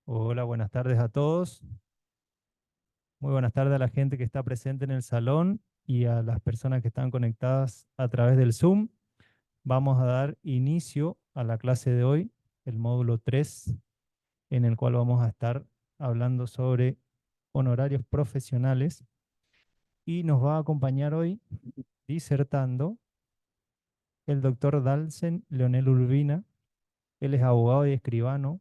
Hola, buenas tardes a todos. Muy buenas tardes a la gente que está presente en el salón y a las personas que están conectadas a través del Zoom. Vamos a dar inicio a la clase de hoy, el módulo 3, en el cual vamos a estar hablando sobre honorarios profesionales y nos va a acompañar hoy disertando el doctor Dalsen Leonel Urbina. Él es abogado y escribano,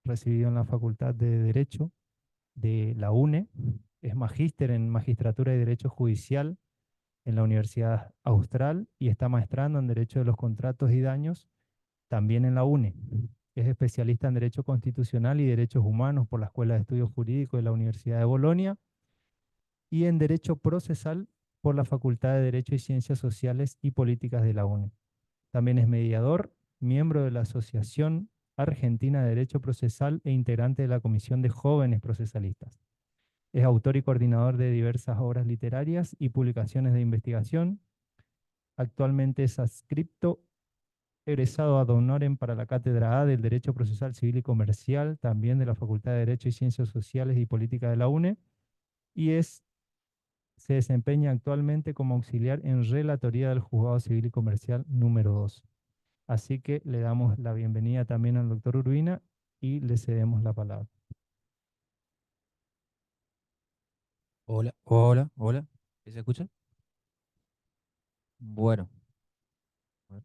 recibido en la Facultad de Derecho de la UNE, es magíster en Magistratura y Derecho Judicial en la Universidad Austral y está maestrando en Derecho de los Contratos y Daños también en la UNE. Es especialista en Derecho Constitucional y Derechos Humanos por la Escuela de Estudios Jurídicos de la Universidad de Bolonia y en Derecho Procesal por la Facultad de Derecho y Ciencias Sociales y Políticas de la UNE. También es mediador, miembro de la Asociación Argentina de Derecho Procesal e integrante de la Comisión de Jóvenes Procesalistas. Es autor y coordinador de diversas obras literarias y publicaciones de investigación. Actualmente es adscripto egresado ad honorem para la Cátedra A del Derecho Procesal Civil y Comercial, también de la Facultad de Derecho y Ciencias Sociales y Política de la UNE, y se desempeña actualmente como auxiliar en Relatoría del Juzgado Civil y Comercial número 2. Así que le damos la bienvenida también al doctor Urbina y le cedemos la palabra. Hola, hola, hola. ¿Sí se escucha? Bueno, a ver.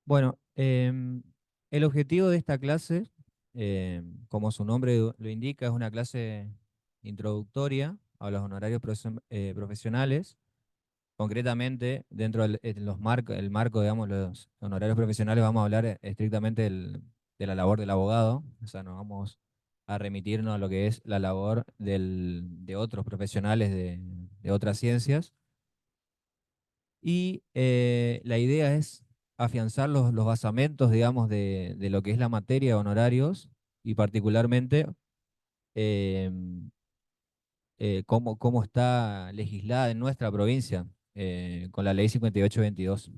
Bueno, el objetivo de esta clase, como su nombre lo indica, es una clase introductoria a los honorarios profesionales. Concretamente, dentro el marco, digamos, los honorarios profesionales, vamos a hablar estrictamente de la labor del abogado. O sea, nos vamos a remitirnos a lo que es la labor de otros profesionales de otras ciencias. Y la idea es afianzar los basamentos, digamos, de lo que es la materia de honorarios y particularmente em, cómo está legislada en nuestra provincia con la ley 5822.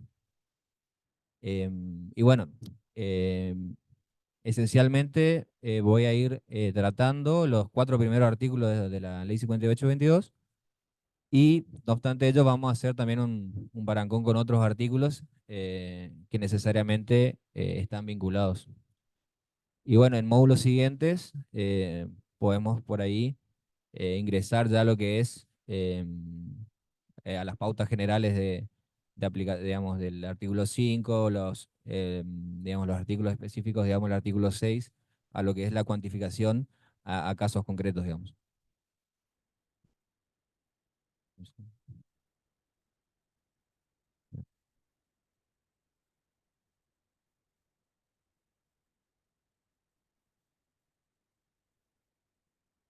Y bueno, em, esencialmente voy a ir tratando los cuatro primeros artículos de la ley 5822. Y no obstante ello, vamos a hacer también un parangón con otros artículos que necesariamente están vinculados. Y bueno, en módulos siguientes podemos por ahí ingresar ya lo que es a las pautas generales digamos, del artículo 5 digamos, los artículos específicos, digamos, el artículo 6 a lo que es la cuantificación a casos concretos, digamos.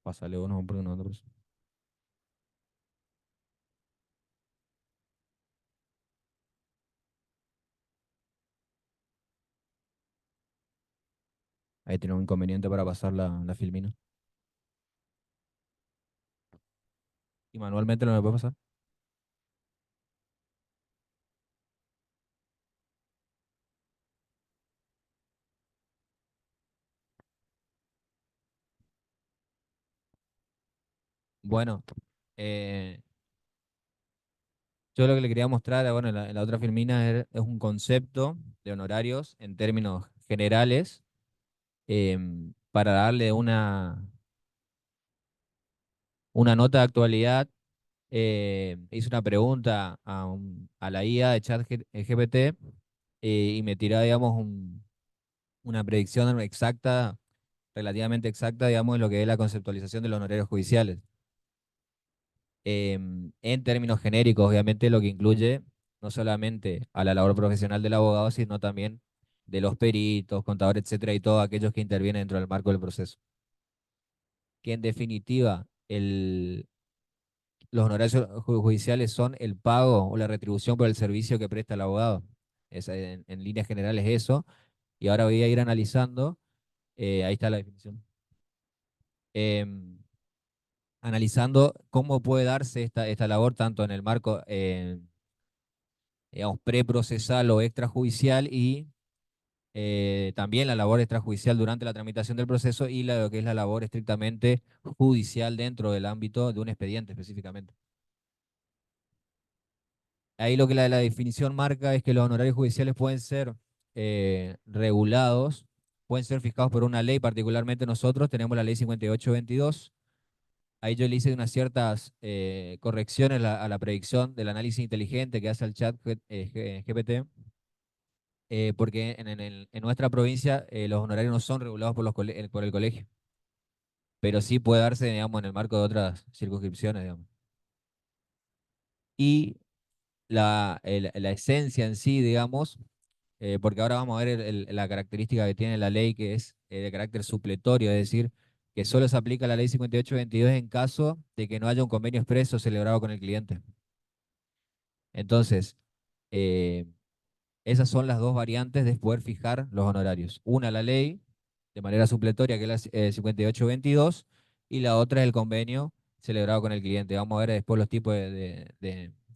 Pásale uno por uno. Ahí tiene un inconveniente para pasar la filmina. Y manualmente no me puede pasar. Bueno, eh, yo lo que le quería mostrar, bueno, en la otra filmina es un concepto de honorarios en términos generales para darle una nota de actualidad. Hice una pregunta a la IA de ChatGPT y me tiró, digamos, una predicción exacta, relativamente exacta, digamos, de lo que es la conceptualización de los honorarios judiciales. En términos genéricos, obviamente, lo que incluye no solamente a la labor profesional del abogado, sino también de los peritos, contadores, etcétera, y todos aquellos que intervienen dentro del marco del proceso. Que en definitiva, los honorarios judiciales son el pago o la retribución por el servicio que presta el abogado. En líneas generales eso. Y ahora voy a ir analizando, ahí está la definición. Em, Analizando cómo puede darse esta labor tanto en el marco digamos, preprocesal o extrajudicial y también la labor extrajudicial durante la tramitación del proceso y lo que es la labor estrictamente judicial dentro del ámbito de un expediente específicamente. Ahí lo que la definición marca es que los honorarios judiciales pueden ser regulados, pueden ser fijados por una ley, particularmente nosotros tenemos la ley 5822. Ahí yo le hice unas ciertas correcciones a la predicción del análisis inteligente que hace el chat GPT, porque en nuestra provincia los honorarios no son regulados por, por el colegio, pero sí puede darse, digamos, en el marco de otras circunscripciones, digamos. Y la esencia en sí, digamos, porque ahora vamos a ver la característica que tiene la ley, que es de carácter supletorio, es decir, que solo se aplica la ley 5822 en caso de que no haya un convenio expreso celebrado con el cliente. Entonces, eh, esas son las dos variantes de poder fijar los honorarios. Una, la ley, de manera supletoria, que es la 5822, y la otra es el convenio celebrado con el cliente. Vamos a ver después los tipos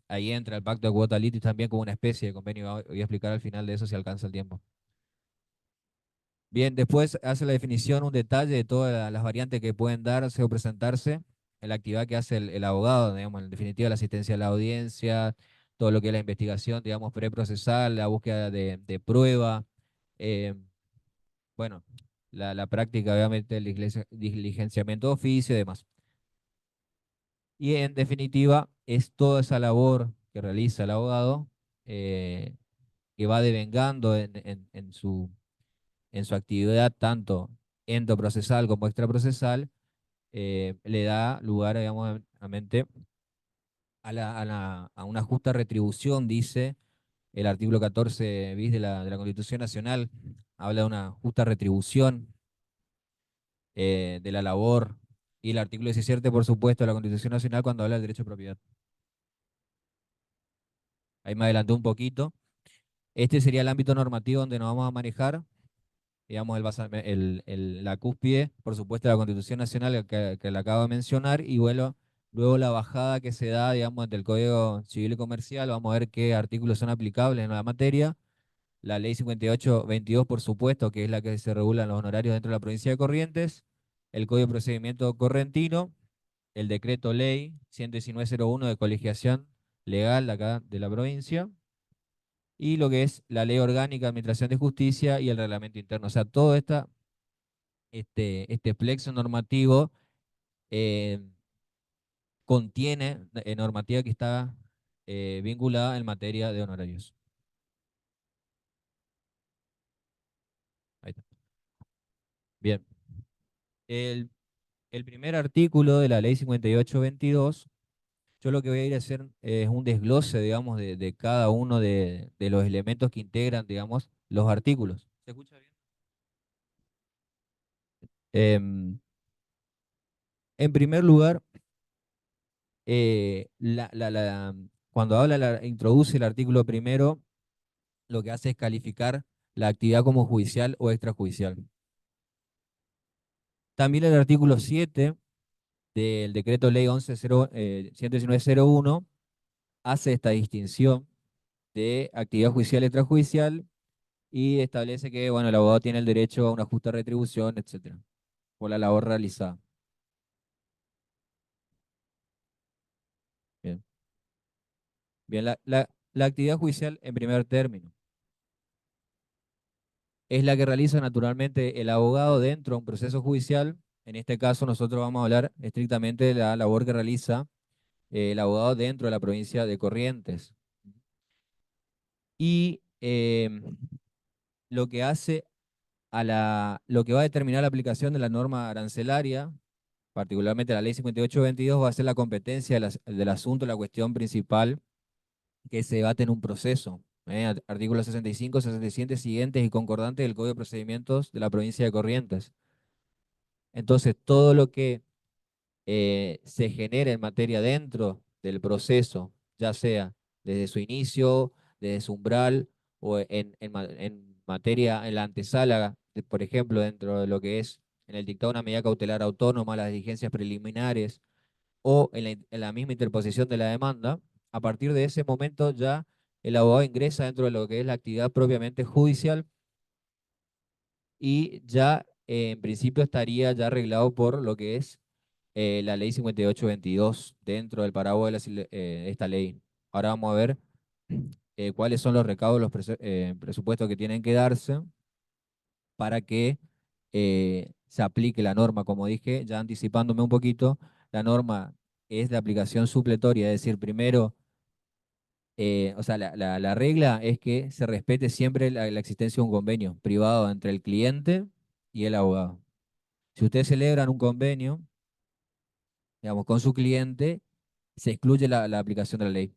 ahí entra el pacto de cuota litis también como una especie de convenio. Voy a explicar al final de eso si alcanza el tiempo. Bien, después hace la definición, un detalle de todas las variantes que pueden darse o presentarse en la actividad que hace el abogado, digamos, en definitiva la asistencia a la audiencia, todo lo que es la investigación, digamos, preprocesal, la búsqueda de prueba, eh, bueno, la práctica, obviamente, del diligenciamiento de oficio y demás. Y en definitiva, es toda esa labor que realiza el abogado, eh, que va devengando en su actividad, tanto endoprocesal como extraprocesal, le da lugar, digamos, a una justa retribución, dice el artículo 14 bis de la Constitución Nacional, habla de una justa retribución de la labor, y el artículo 17, por supuesto, de la Constitución Nacional cuando habla del derecho de propiedad. Ahí me adelanté un poquito. Este sería el ámbito normativo donde nos vamos a manejar, digamos, la cúspide, por supuesto, de la Constitución Nacional que le acabo de mencionar, y bueno, luego la bajada que se da, digamos, entre el Código Civil y Comercial. Vamos a ver qué artículos son aplicables en la materia. La Ley 5822, por supuesto, que es la que se regulan los honorarios dentro de la provincia de Corrientes, el Código de Procedimiento Correntino, el Decreto Ley 11901 de colegiación legal de acá de la provincia, y lo que es la Ley Orgánica de Administración de Justicia y el Reglamento Interno. O sea, todo este plexo normativo eh, contiene normativa que está vinculada en materia de honorarios. Ahí está. Bien. El, el primer artículo de la Ley 5822, yo lo que voy a ir a hacer es un desglose, digamos, de cada uno de los elementos que integran, digamos, los artículos. ¿Se escucha bien? Em, en primer lugar, cuando introduce el artículo primero, lo que hace es calificar la actividad como judicial o extrajudicial. También el artículo 7 del decreto ley 11901 hace esta distinción de actividad judicial y extrajudicial, y establece que, bueno, el abogado tiene el derecho a una justa retribución, etcétera, por la labor realizada. Bien, bien, la actividad judicial en primer término es la que realiza naturalmente el abogado dentro de un proceso judicial. En este caso nosotros vamos a hablar estrictamente de la labor que realiza el abogado dentro de la provincia de Corrientes. Y lo que hace lo que va a determinar la aplicación de la norma arancelaria, particularmente la ley 5822, va a ser la competencia del asunto, la cuestión principal que se debate en un proceso. Artículos 65, 67 siguientes y concordantes del Código de Procedimientos de la provincia de Corrientes. Entonces, todo lo que se genera en materia dentro del proceso, ya sea desde su inicio, desde su umbral, o en materia, en la antesala, por ejemplo, dentro de lo que es en el dictado de una medida cautelar autónoma, las diligencias preliminares, o en la misma interposición de la demanda, a partir de ese momento ya el abogado ingresa dentro de lo que es la actividad propiamente judicial, y ya en principio estaría ya arreglado por lo que es la ley 5822 dentro del paraguas de esta ley. Ahora vamos a ver cuáles son los recaudos, los presupuestos que tienen que darse para que se aplique la norma. Como dije, ya anticipándome un poquito, la norma es de aplicación supletoria, es decir, primero, o sea, la regla es que se respete siempre la existencia de un convenio privado entre el cliente y el abogado. Si ustedes celebran un convenio, digamos, con su cliente, se excluye la aplicación de la ley.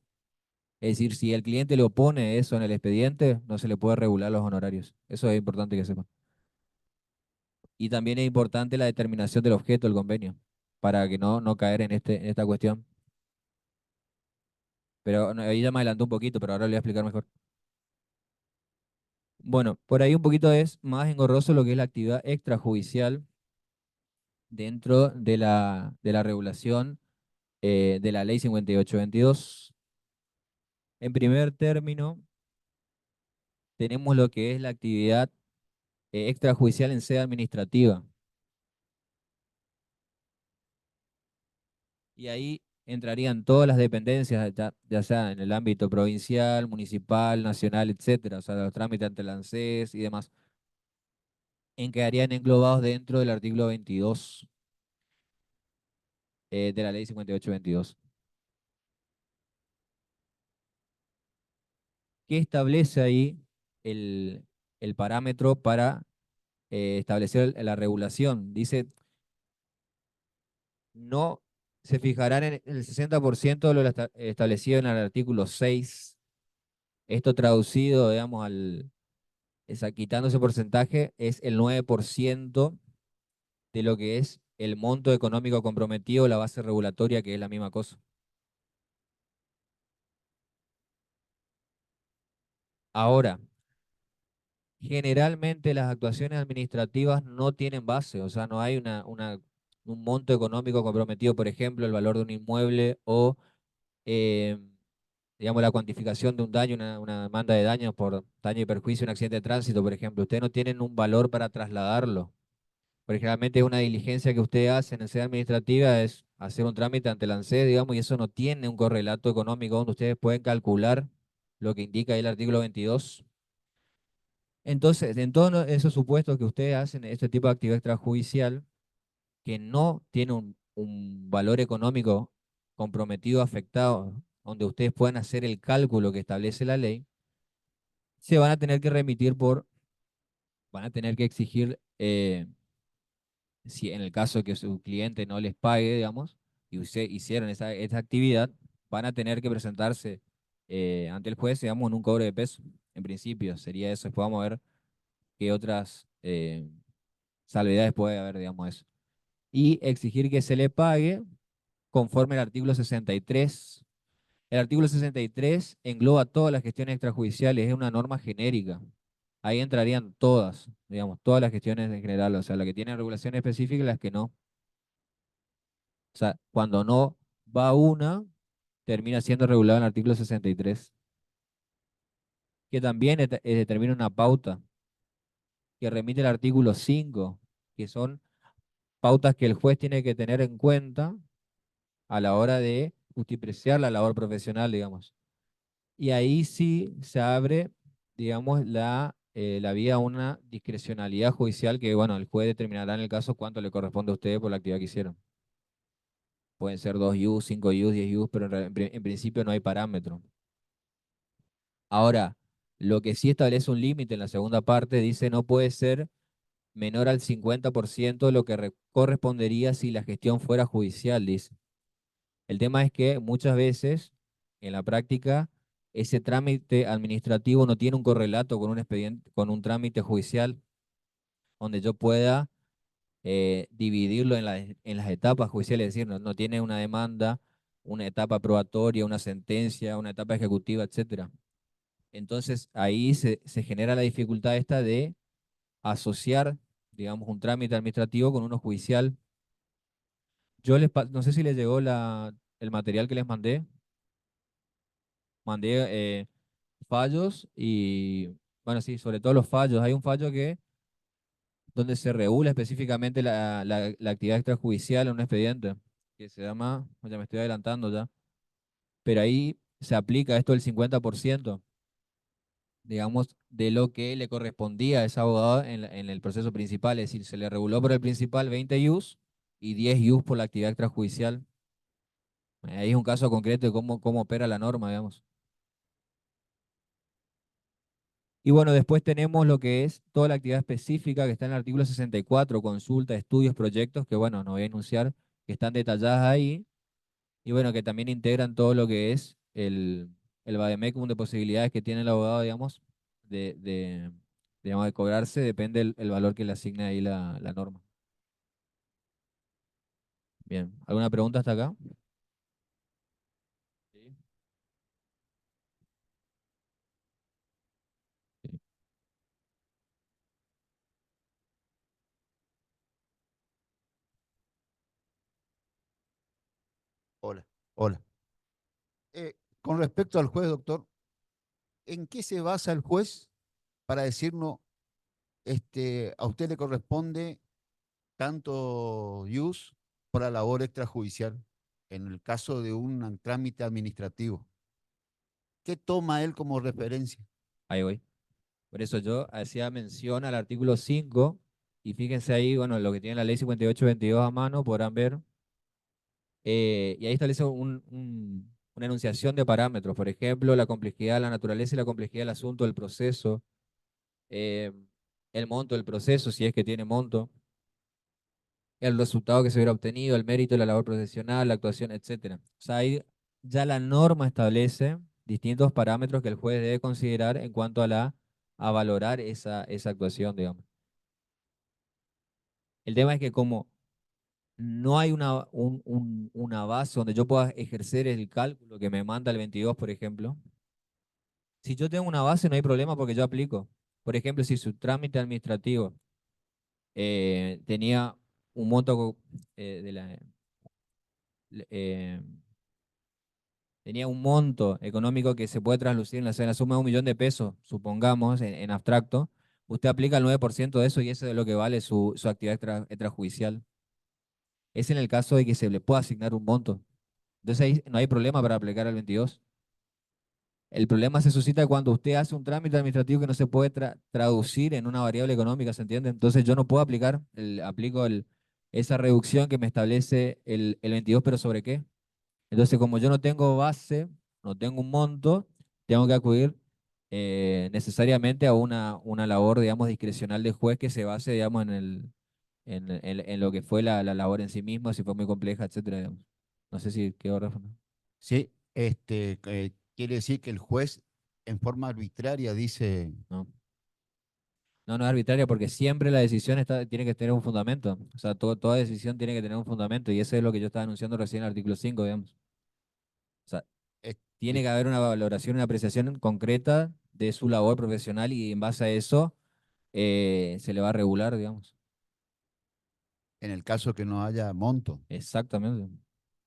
Es decir, si el cliente le opone eso en el expediente, no se le puede regular los honorarios. Eso es importante que sepan. Y también es importante la determinación del objeto del convenio, para que no caer en esta cuestión. Pero no, ahí ya me adelanté un poquito, pero ahora le voy a explicar mejor. Bueno, por ahí un poquito es más engorroso lo que es la actividad extrajudicial dentro de la regulación de la ley 5822. En primer término, tenemos lo que es la actividad extrajudicial en sede administrativa. Y ahí entrarían todas las dependencias, ya sea en el ámbito provincial, municipal, nacional, etcétera, o sea, los trámites ante el ANSES y demás, en quedarían englobados dentro del artículo 22 de la ley 5822. ¿Qué establece ahí el, el parámetro para establecer la regulación? Dice, no se fijarán en el 60% de lo establecido en el artículo 6. Esto traducido, digamos, quitando ese porcentaje, es el 9% de lo que es el monto económico comprometido, la base regulatoria, que es la misma cosa. Ahora, generalmente las actuaciones administrativas no tienen base, o sea, no hay un monto económico comprometido, por ejemplo, el valor de un inmueble o, eh, digamos, la cuantificación de un daño, una demanda de daños por daño y perjuicio, un accidente de tránsito, por ejemplo. Ustedes no tienen un valor para trasladarlo. Porque generalmente es una diligencia que usted hace en sede administrativa, es hacer un trámite ante la ANSES, digamos, y eso no tiene un correlato económico donde ustedes pueden calcular lo que indica ahí el artículo 22. Entonces, en todos esos supuestos que ustedes hacen este tipo de actividad extrajudicial, que no tiene un valor económico comprometido, afectado, donde ustedes puedan hacer el cálculo que establece la ley, se van a tener que van a tener que exigir si en el caso que su cliente no les pague, digamos, y usted hicieron esa actividad, van a tener que presentarse ante el juez, digamos, en un cobro de peso. En principio, sería eso. Después vamos a ver qué otras salvedades puede haber, digamos, eso. Y exigir que se le pague conforme al artículo 63. El artículo 63 engloba todas las gestiones extrajudiciales, es una norma genérica. Ahí entrarían todas, digamos, todas las gestiones en general, o sea, las que tienen regulación específica y las que no. O sea, cuando no va una, termina siendo regulado en el artículo 63, que también determina una pauta que remite al artículo 5, que son pautas que el juez tiene que tener en cuenta a la hora de justipreciar la labor profesional, digamos. Y ahí sí se abre, digamos, la vía a una discrecionalidad judicial que, bueno, el juez determinará en el caso cuánto le corresponde a usted por la actividad que hicieron. Pueden ser 2 IUs, 5 IUs, 10 IUs, pero en principio no hay parámetro. Ahora, lo que sí establece un límite en la segunda parte dice no puede ser menor al 50% de lo que correspondería si la gestión fuera judicial, dice. El tema es que muchas veces en la práctica ese trámite administrativo no tiene un correlato con un expediente, con un trámite judicial donde yo pueda dividirlo en las etapas judiciales, es decir, no tiene una demanda, una etapa probatoria, una sentencia, una etapa ejecutiva, etcétera. Entonces ahí se genera la dificultad esta de asociar, digamos, un trámite administrativo con uno judicial. No sé si les llegó el material que les mandé fallos y, bueno, sí, sobre todo los fallos. Hay un fallo que donde se regula específicamente la actividad extrajudicial en un expediente, que se llama, ya me estoy adelantando ya, pero ahí se aplica esto del 50%, digamos, de lo que le correspondía a ese abogado en el proceso principal, es decir, se le reguló por el principal 20 ius y 10 ius por la actividad extrajudicial. Ahí es un caso concreto de cómo opera la norma, digamos. Y bueno, después tenemos lo que es toda la actividad específica que está en el artículo 64, consulta, estudios, proyectos, que bueno, no voy a enunciar, que están detalladas ahí, y bueno, que también integran todo lo que es el vademecum de posibilidades que tiene el abogado, digamos, digamos, de cobrarse, depende el valor que le asigne ahí la norma. Bien, ¿alguna pregunta hasta acá? Sí. Sí. Hola, hola. Con respecto al juez, doctor, ¿en qué se basa el juez para decirnos, a usted le corresponde tanto ius por la labor extrajudicial en el caso de un trámite administrativo? ¿Qué toma él como referencia? Ahí voy. Por eso yo hacía mención al artículo 5 y fíjense ahí, bueno, lo que tiene la ley 5822 a mano, podrán ver, y ahí establece una enunciación de parámetros, por ejemplo, la complejidad, la naturaleza y la complejidad del asunto, del proceso, eh, el monto del proceso, si es que tiene monto, el resultado que se hubiera obtenido, el mérito de la labor profesional, la actuación, etcétera. O sea, ahí ya la norma establece distintos parámetros que el juez debe considerar en cuanto a valorar esa actuación, digamos. El tema es que como no hay una base donde yo pueda ejercer el cálculo que me manda el 22, por ejemplo, si yo tengo una base no hay problema porque yo aplico. Por ejemplo, si su trámite administrativo tenía un monto de eh, tenía un monto económico que se puede traslucir en la suma de 1 millón de pesos, supongamos, en abstracto, usted aplica el 9% de eso y eso es lo que vale su actividad extrajudicial. Es en el caso de que se le pueda asignar un monto. Entonces ahí no hay problema para aplicar al 22. El problema se suscita cuando usted hace un trámite administrativo que no se puede traducir en una variable económica, ¿se entiende? Entonces yo no puedo aplico esa reducción que me establece el 22, pero ¿sobre qué? Entonces, como yo no tengo base, no tengo un monto, tengo que acudir necesariamente a una labor, digamos, discrecional del juez que se base, digamos, en lo que fue la labor en sí misma, si fue muy compleja, etcétera, digamos. No sé si quedó, Rafa, ¿no? Sí, quiere decir que el juez en forma arbitraria dice, No, no es arbitraria porque siempre la decisión tiene que tener un fundamento. O sea, toda decisión tiene que tener un fundamento y eso es lo que yo estaba anunciando recién en el artículo 5, digamos. O sea, es- tiene di- que haber una valoración, una apreciación concreta de su labor profesional y en base a eso se le va a regular, digamos. en el caso que no haya monto. Exactamente.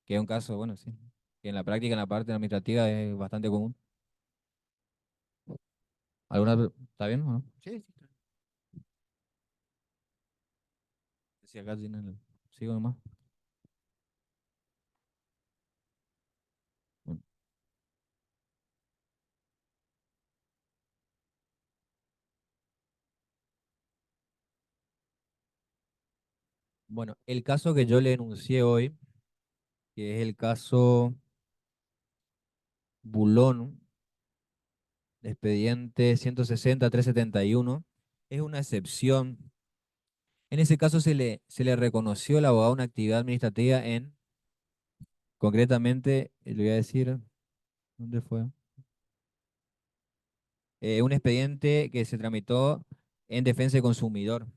Que es un caso, bueno, sí. Que en la práctica, en la parte administrativa es bastante común. ¿Está bien o no? Sí, sí, claro. Si acá sigo nomás. Bueno, Bueno, el caso que yo le enuncié hoy, que es el caso Bulón, expediente 160-371, es una excepción. En ese caso se le reconoció al abogado una actividad administrativa concretamente, le voy a decir, ¿dónde fue? Un expediente que se tramitó en defensa del consumidor.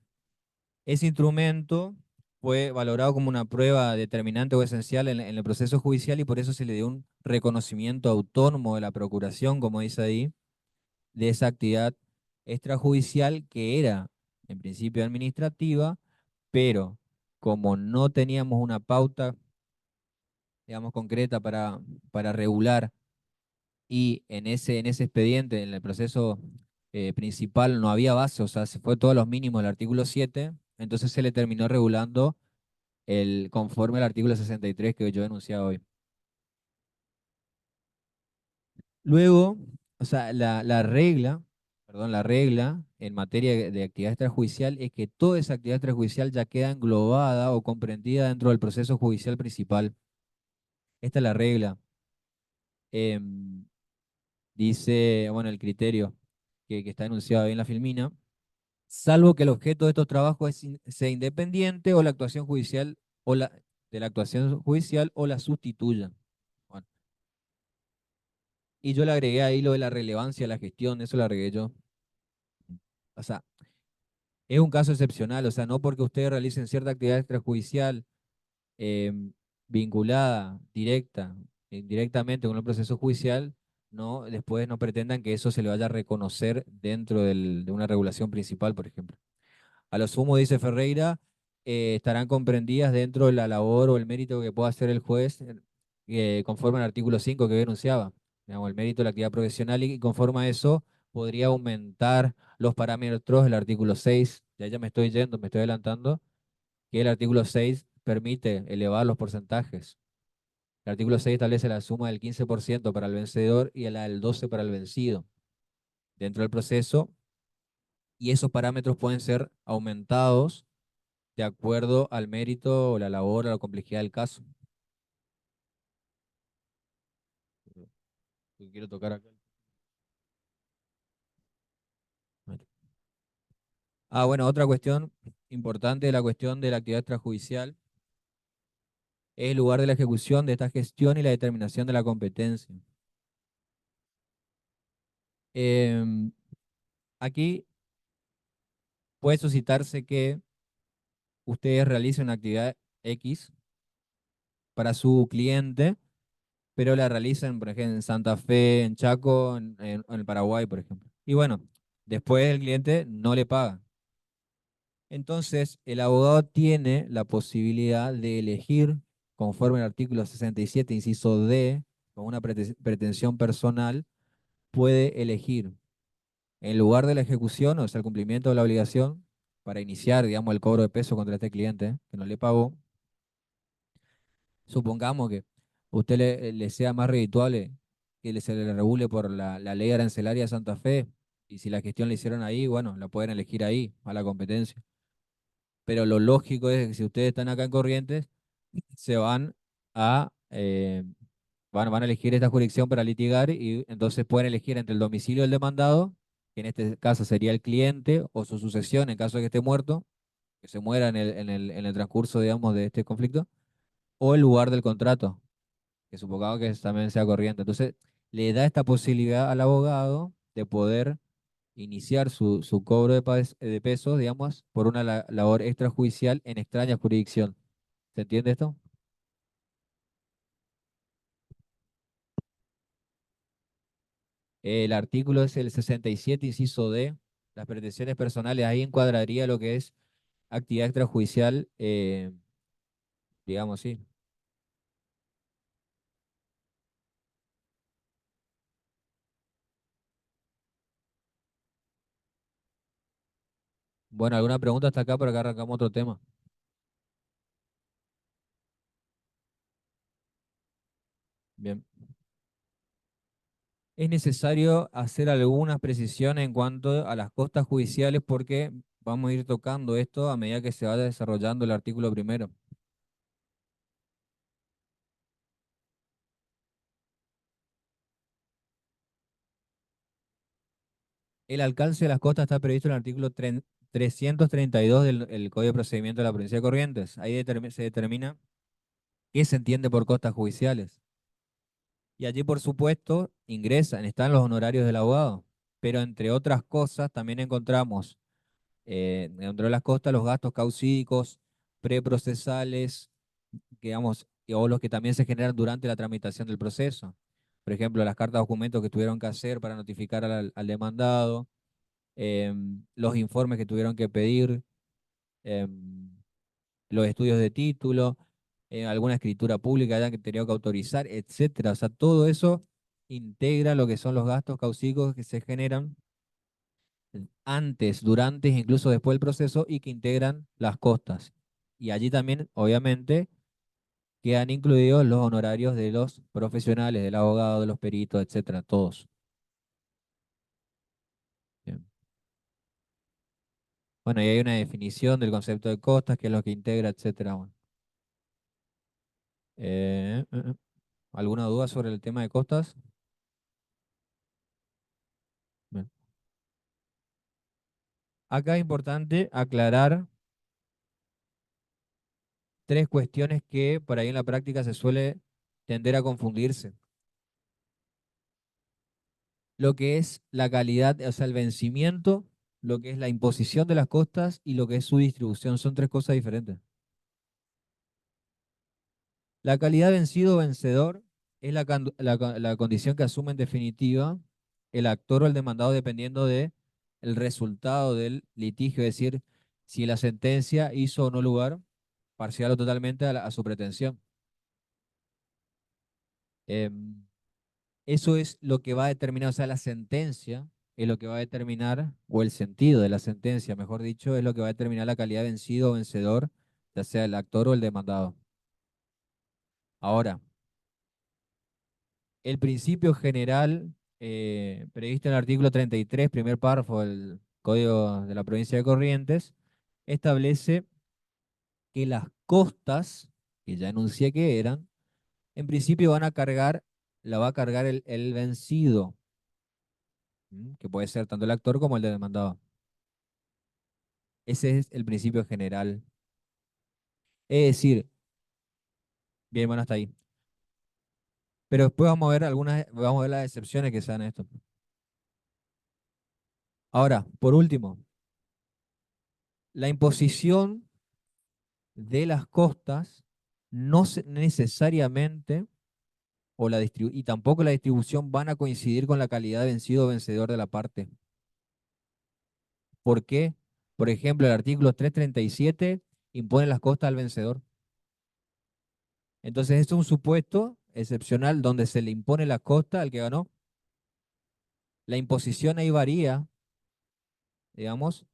Ese instrumento fue valorado como una prueba determinante o esencial en el proceso judicial y por eso se le dio un reconocimiento autónomo de la procuración, como dice ahí, de esa actividad extrajudicial que era en principio administrativa, pero como no teníamos una pauta, digamos, concreta para regular y en ese expediente, en el proceso principal no había base, o sea, se fue todos los mínimos del artículo 7, entonces se le terminó regulando conforme al artículo 63 que yo he enunciado hoy. Luego, o sea, la regla en materia de actividad extrajudicial es que toda esa actividad extrajudicial ya queda englobada o comprendida dentro del proceso judicial principal. Esta es la regla. Em, Dice, bueno, el criterio que está enunciado ahí en la filmina, salvo que el objeto de estos trabajos sea independiente o la actuación judicial o la de la actuación judicial o la sustituya. Bueno, y yo le agregué ahí lo de la relevancia de la gestión, eso lo agregué yo. O sea, es un caso excepcional, o sea, no porque ustedes realicen cierta actividad extrajudicial em, vinculada directamente con el proceso judicial, no, después no pretendan que eso se le vaya a reconocer dentro de una regulación principal, por ejemplo. A lo sumo, dice Ferreira, estarán comprendidas dentro de la labor o el mérito que pueda hacer el juez conforme al artículo 5 que denunciaba, digamos, el mérito de la actividad profesional y conforme a eso podría aumentar los parámetros del artículo 6. Ya me estoy yendo, me estoy adelantando, que el artículo 6 permite elevar los porcentajes. El artículo 6 establece la suma del 15% para el vencedor y la del 12% para el vencido dentro del proceso, y esos parámetros pueden ser aumentados de acuerdo al mérito o la labor o la complejidad del caso. Quiero tocar acá. Bueno, otra cuestión importante de la cuestión de la actividad extrajudicial es el lugar de la ejecución de esta gestión y la determinación de la competencia. Em, Aquí puede suscitarse que ustedes realicen una actividad X para su cliente, pero la realizan, por ejemplo, en Santa Fe, en Chaco, en el Paraguay, por ejemplo. Y bueno, después el cliente no le paga. Entonces, el abogado tiene la posibilidad de elegir, conforme al artículo 67, inciso D, con una pretensión personal, puede elegir en lugar de la ejecución, o sea, el cumplimiento de la obligación, para iniciar, digamos, el cobro de peso contra este cliente que no le pagó. Supongamos que usted le sea más redituable que se le regule por la ley arancelaria de Santa Fe, y si la gestión la hicieron ahí, bueno, la pueden elegir ahí, a la competencia. Pero lo lógico es que si ustedes están acá en Corrientes, se van a elegir esta jurisdicción para litigar, y entonces pueden elegir entre el domicilio del demandado, que en este caso sería el cliente, o su sucesión en caso de que esté muerto, que se muera en el transcurso, digamos, de este conflicto, o el lugar del contrato, que supongamos que también sea corriente. Entonces, le da esta posibilidad al abogado de poder iniciar su cobro de pesos, digamos, por una labor extrajudicial en extraña jurisdicción. ¿Se entiende esto? El artículo es el 67, inciso D. Las pretensiones personales, ahí encuadraría lo que es actividad extrajudicial, digamos, sí. Bueno, ¿alguna pregunta hasta acá? Por acá arrancamos otro tema. Bien. Es necesario hacer algunas precisiones en cuanto a las costas judiciales, porque vamos a ir tocando esto a medida que se vaya desarrollando el artículo primero. El alcance de las costas está previsto en el artículo 332 del Código de Procedimiento de la Provincia de Corrientes. Ahí se determina qué se entiende por costas judiciales. Y allí, por supuesto, están los honorarios del abogado. Pero entre otras cosas, también encontramos dentro de las costas los gastos causídicos, preprocesales, digamos, o los que también se generan durante la tramitación del proceso. Por ejemplo, las cartas de documentos que tuvieron que hacer para notificar al demandado, los informes que tuvieron que pedir, em, los estudios de título, alguna escritura pública hayan que tenido que autorizar, etcétera. O sea, todo eso integra lo que son los gastos causídicos que se generan antes, durante e incluso después del proceso y que integran las costas. Y allí también, obviamente, quedan incluidos los honorarios de los profesionales, del abogado, de los peritos, etcétera, todos. Bien. Bueno, y hay una definición del concepto de costas, que es lo que integra, etcétera. Bueno. Eh. ¿Alguna duda sobre el tema de costas? Bien. Acá es importante aclarar tres cuestiones que por ahí en la práctica se suele tender a confundirse. Lo que es la calidad, o sea, el vencimiento, lo que es la imposición de las costas y lo que es su distribución. Son tres cosas diferentes. La calidad vencido o vencedor es la condición que asume en definitiva el actor o el demandado dependiendo de el resultado del litigio, es decir, si la sentencia hizo o no lugar, parcial o totalmente, a su pretensión. Em, Eso es lo que va a determinar, o sea, la sentencia es lo que va a determinar, o el sentido de la sentencia, mejor dicho, es lo que va a determinar la calidad de vencido o vencedor, ya sea el actor o el demandado. Ahora, el principio general previsto en el artículo 33, primer párrafo del Código de la Provincia de Corrientes, establece que las costas, que ya enuncié que eran, en principio la va a cargar el vencido, que puede ser tanto el actor como el demandado. Ese es el principio general. Es decir, bien, bueno, hasta ahí. Pero después vamos a ver las excepciones que sean esto. Ahora, por último, la imposición de las costas no necesariamente, y tampoco la distribución van a coincidir con la calidad de vencido o vencedor de la parte. ¿Por qué? Por ejemplo, el artículo 337 impone las costas al vencedor. Entonces, esto es un supuesto excepcional donde se le impone la costa al que ganó. La imposición ahí varía, digamos,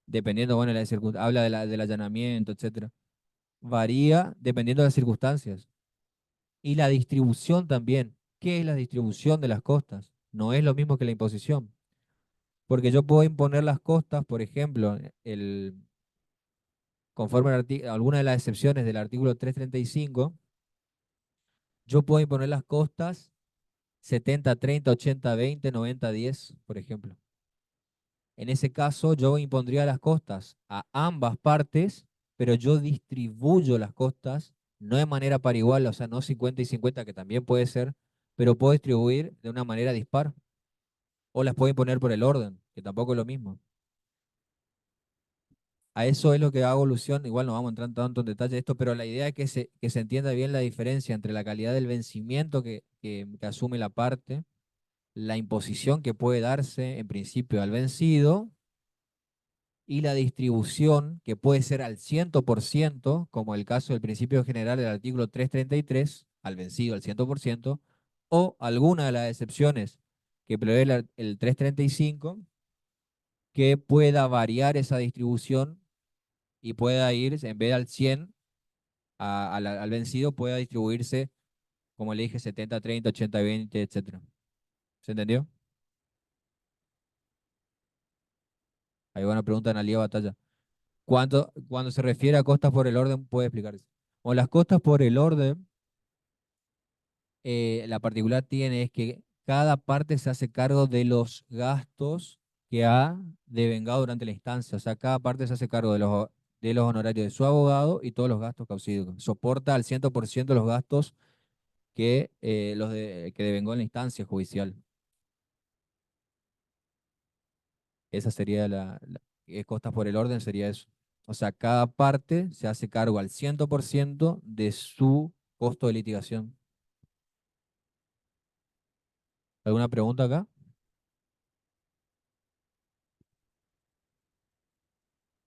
dependiendo, bueno, habla del allanamiento, etcétera. Varía dependiendo de las circunstancias. Y la distribución también. ¿Qué es la distribución de las costas? No es lo mismo que la imposición. Porque yo puedo imponer las costas, por ejemplo, conforme a alguna de las excepciones del artículo 335, yo puedo imponer las costas 70-30, 80-20, 90-10, por ejemplo. En ese caso, yo impondría las costas a ambas partes, pero yo distribuyo las costas no de manera par igual, o sea, no 50 y 50, que también puede ser, pero puedo distribuir de una manera dispar. O las puedo imponer por el orden, que tampoco es lo mismo. A eso es lo que hago alusión. Igual no vamos a entrar tanto en detalle de esto, pero la idea es que se entienda bien la diferencia entre la calidad del vencimiento que asume la parte, la imposición que puede darse en principio al vencido y la distribución que puede ser al 100%, como el caso del principio general del artículo 333, al vencido al 100%, o alguna de las excepciones que prevé el 335, que pueda variar esa distribución y pueda ir, en vez de al 100, al vencido, pueda distribuirse, como le dije, 70-30, 80-20, etcétera. ¿Se entendió? Ahí va una pregunta de Analía Batalla. Cuando se refiere a costas por el orden, puede explicarse. O las costas por el orden, la particular tiene es que cada parte se hace cargo de los gastos que ha devengado durante la instancia. O sea, cada parte se hace cargo de los honorarios de su abogado y todos los gastos causados. Soporta al 100% los gastos que devengó en la instancia judicial. Esa sería costas por el orden, sería eso. O sea, cada parte se hace cargo al 100% de su costo de litigación. ¿Alguna pregunta acá?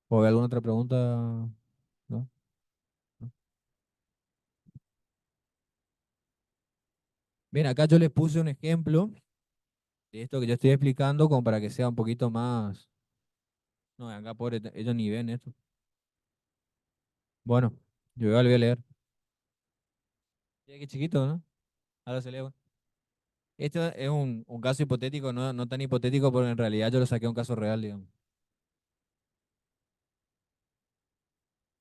¿O hay alguna otra pregunta? ¿No? ¿No? Bien, acá yo les puse un ejemplo de esto que yo estoy explicando como para que sea un poquito más, No, acá pobre, ellos ni ven esto. Bueno, yo igual voy a leer. Ya que chiquito, ¿no? Ahora se lee, bueno. Esto es un caso hipotético, no tan hipotético, porque en realidad yo lo saqué a un caso real, digamos.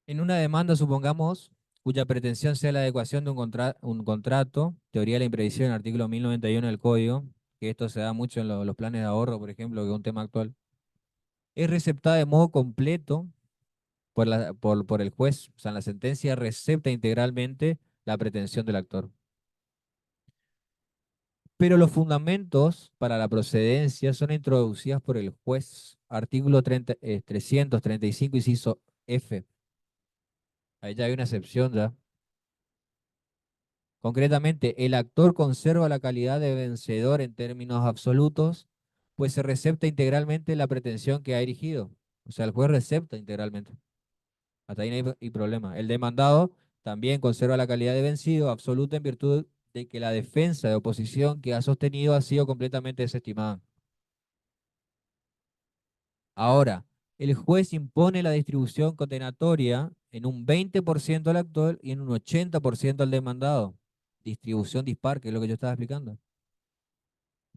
En una demanda, supongamos, cuya pretensión sea la adecuación de un contrato, teoría de la imprevisión, artículo 1091 del Código, que esto se da mucho en los planes de ahorro, por ejemplo, que es un tema actual, es receptada de modo completo por el juez. O sea, en la sentencia recepta integralmente la pretensión del actor. Pero los fundamentos para la procedencia son introducidas por el juez. Artículo 335, inciso F. Ahí ya hay una excepción ya. Concretamente, el actor conserva la calidad de vencedor en términos absolutos, pues se recepta integralmente la pretensión que ha erigido. O sea, el juez recepta integralmente. Hasta ahí no hay problema. El demandado también conserva la calidad de vencido absoluta en virtud de que la defensa de oposición que ha sostenido ha sido completamente desestimada. Ahora, el juez impone la distribución condenatoria en un 20% al actor y en un 80% al demandado. Distribución dispar, que es lo que yo estaba explicando.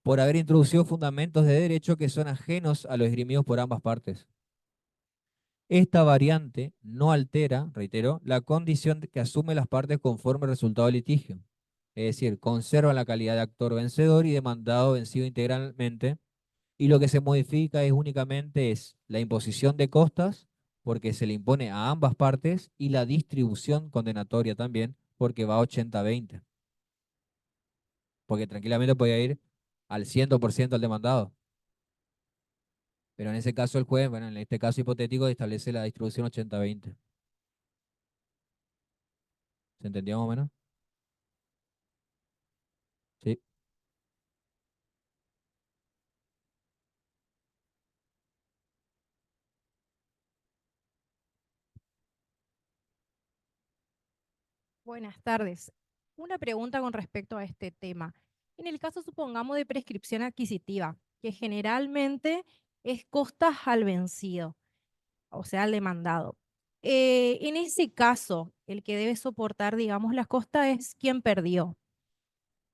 Por haber introducido fundamentos de derecho que son ajenos a los esgrimidos por ambas partes. Esta variante no altera, reitero, la condición que asume las partes conforme al resultado del litigio. Es decir, conserva la calidad de actor vencedor y demandado vencido integralmente, y lo que se modifica es únicamente la imposición de costas, porque se le impone a ambas partes, y la distribución condenatoria también, porque va a 80-20. Porque tranquilamente podía ir al 100% al demandado. Pero en ese caso el juez, bueno, en este caso hipotético, establece la distribución 80-20. ¿Se entendió más o menos? Sí. Buenas tardes. Una pregunta con respecto a este tema. En el caso, supongamos, de prescripción adquisitiva, que generalmente es costas al vencido, o sea, al demandado. En ese caso, el que debe soportar, digamos, las costas es quien perdió.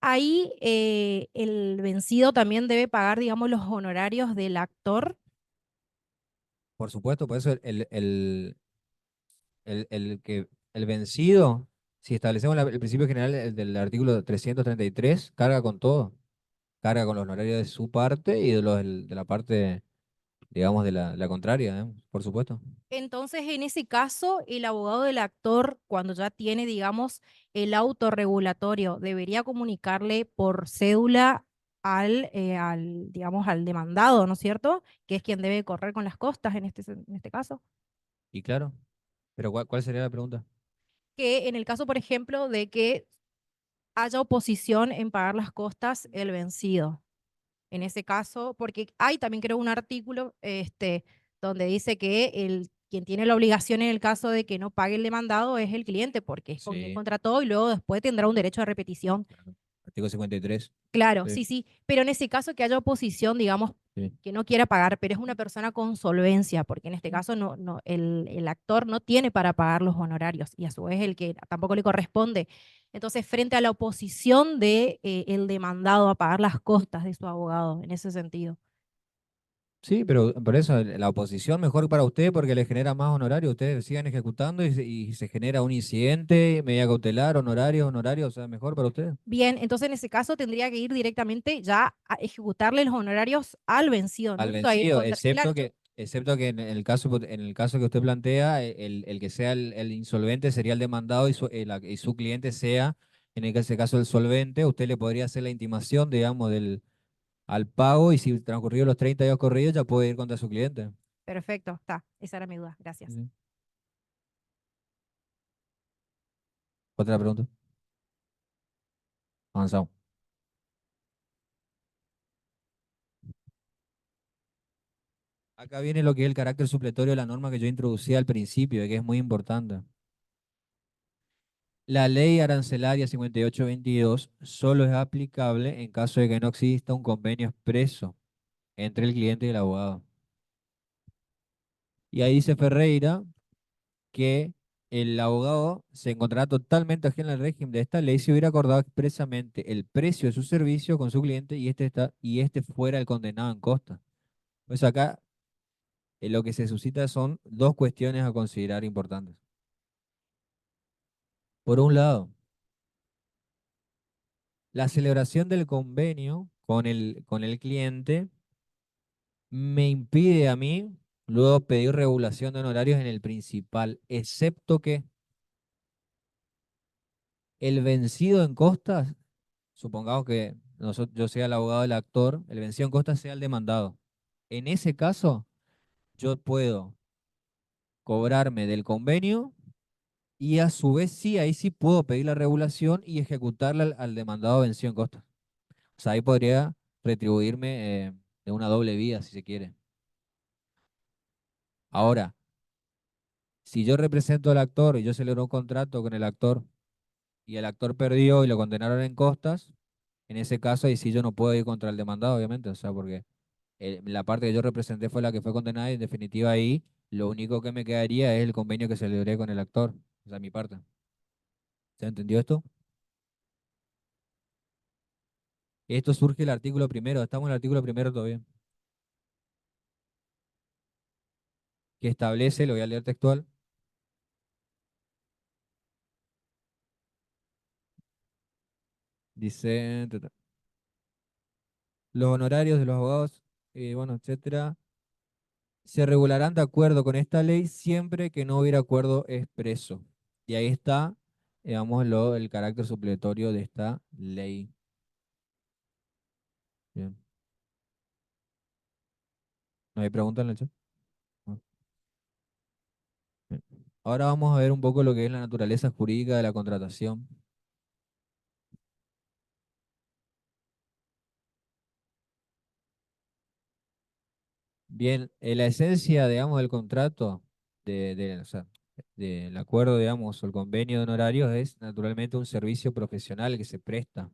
Ahí el vencido también debe pagar, digamos, los honorarios del actor. Por supuesto, por eso el vencido, si establecemos el principio general del artículo 333, carga con todo. Carga con los honorarios de su parte y de la parte, digamos, de la contraria, por supuesto. Entonces, en ese caso, el abogado del actor, cuando ya tiene, digamos, el autorregulatorio, debería comunicarle por cédula digamos, al demandado, ¿no es cierto? Que es quien debe correr con las costas en este caso. Y claro, pero ¿cuál sería la pregunta? Que en el caso, por ejemplo, de que haya oposición en pagar las costas el vencido. En ese caso, porque hay también creo un artículo donde dice que quien tiene la obligación en el caso de que no pague el demandado es el cliente, porque es con quien Sí, contrató y luego después tendrá un derecho de repetición. claro. Artículo 53. Claro, Sí, sí, sí, pero en ese caso que haya oposición, digamos, sí. que no quiera pagar, pero es una persona con solvencia, porque en este caso el actor no tiene para pagar los honorarios y a su vez el que tampoco le corresponde. Entonces, frente a la oposición de el demandado a pagar las costas de su abogado, en ese sentido. Sí, pero por eso la oposición mejor para usted porque le genera más honorario. Ustedes sigan ejecutando y se genera un incidente, medida cautelar, honorario, o sea, mejor para usted. Bien, entonces en ese caso tendría que ir directamente ya a ejecutarle los honorarios al vencido, ¿no? Al Esto ahí vencido, claro, excepto que en el caso que usted plantea, el que sea el insolvente sería el demandado y su cliente sea, en ese caso, el solvente. Usted le podría hacer la intimación, digamos, al pago, y si transcurrido los 30 días corridos ya puede ir contra su cliente. perfecto, está. Esa era mi duda. Gracias. Ujú. Otra pregunta. Avanzamos. Acá viene lo que es el carácter supletorio de la norma que yo introducía al principio, que es muy importante. La ley arancelaria 5822 solo es aplicable en caso de que no exista un convenio expreso entre el cliente y el abogado. Y ahí dice Ferreira que el abogado se encontrará totalmente ajeno al régimen de esta ley si hubiera acordado expresamente el precio de su servicio con su cliente y este fuera el condenado en costa. Pues acá lo que se suscita son dos cuestiones a considerar importantes. Por un lado, la celebración del convenio con el cliente me impide a mí luego pedir regulación de honorarios en el principal, excepto que el vencido en costas, supongamos que yo sea el abogado del actor, el vencido en costas sea el demandado. En ese caso, yo puedo cobrarme del convenio y a su vez sí, ahí sí puedo pedir la regulación y ejecutarla al demandado vencido en costas. O sea, ahí podría retribuirme de una doble vía, si se quiere. Ahora, si yo represento al actor y yo celebro un contrato con el actor y el actor perdió y lo condenaron en costas, en ese caso ahí sí yo no puedo ir contra el demandado, obviamente, o sea, porque la parte que yo representé fue la que fue condenada y en definitiva ahí lo único que me quedaría es el convenio que celebré con el actor, o sea, mi parte. ¿Se entendió esto? Esto surge el artículo primero, estamos en el artículo primero todavía, que establece, lo voy a leer textual, dice, los honorarios de los abogados, bueno, etcétera, se regularán de acuerdo con esta ley siempre que no hubiera acuerdo expreso. Y ahí está, digamos, el carácter supletorio de esta ley. Bien. ¿No hay preguntas en el chat? No. Bien. Ahora vamos a ver un poco lo que es la naturaleza jurídica de la contratación. Bien, la esencia, digamos, del contrato, o sea, del acuerdo, digamos, o el convenio de honorarios es naturalmente un servicio profesional que se presta.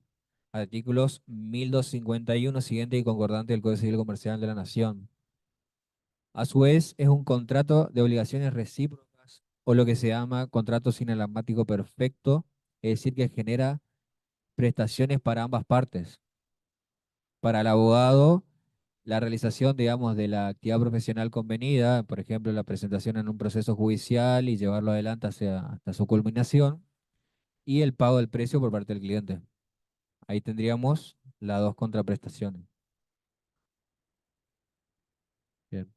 Artículos 1251 siguiente y concordante del Código Civil Comercial de la Nación. A su vez, es un contrato de obligaciones recíprocas o lo que se llama contrato sinalamático perfecto, es decir, que genera prestaciones para ambas partes. Para el abogado, la realización, digamos, de la actividad profesional convenida, por ejemplo, la presentación en un proceso judicial y llevarlo adelante hasta su culminación, y el pago del precio por parte del cliente. Ahí tendríamos las dos contraprestaciones. Bien.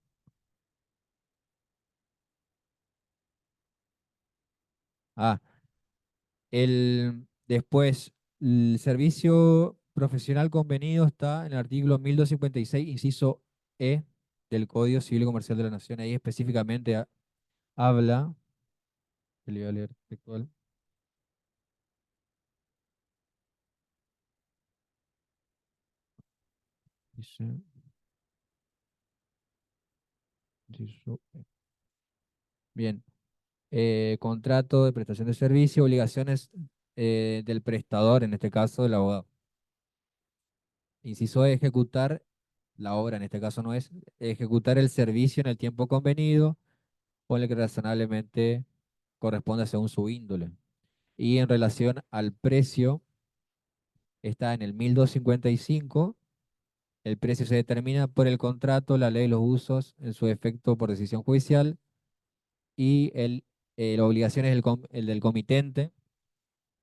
Ah, después, el servicio profesional convenido está en el artículo 1256, inciso E del Código Civil y Comercial de la Nación. Ahí específicamente habla, que le voy a leer textual, dice, inciso E. Bien, contrato de prestación de servicio, obligaciones del prestador, en este caso del abogado. Inciso E, ejecutar la obra, en este caso no es, ejecutar el servicio en el tiempo convenido o en el que razonablemente corresponde según su índole. Y en relación al precio, está en el 1255. El precio se determina por el contrato, la ley, los usos, en su efecto por decisión judicial. Y la obligación es el del comitente,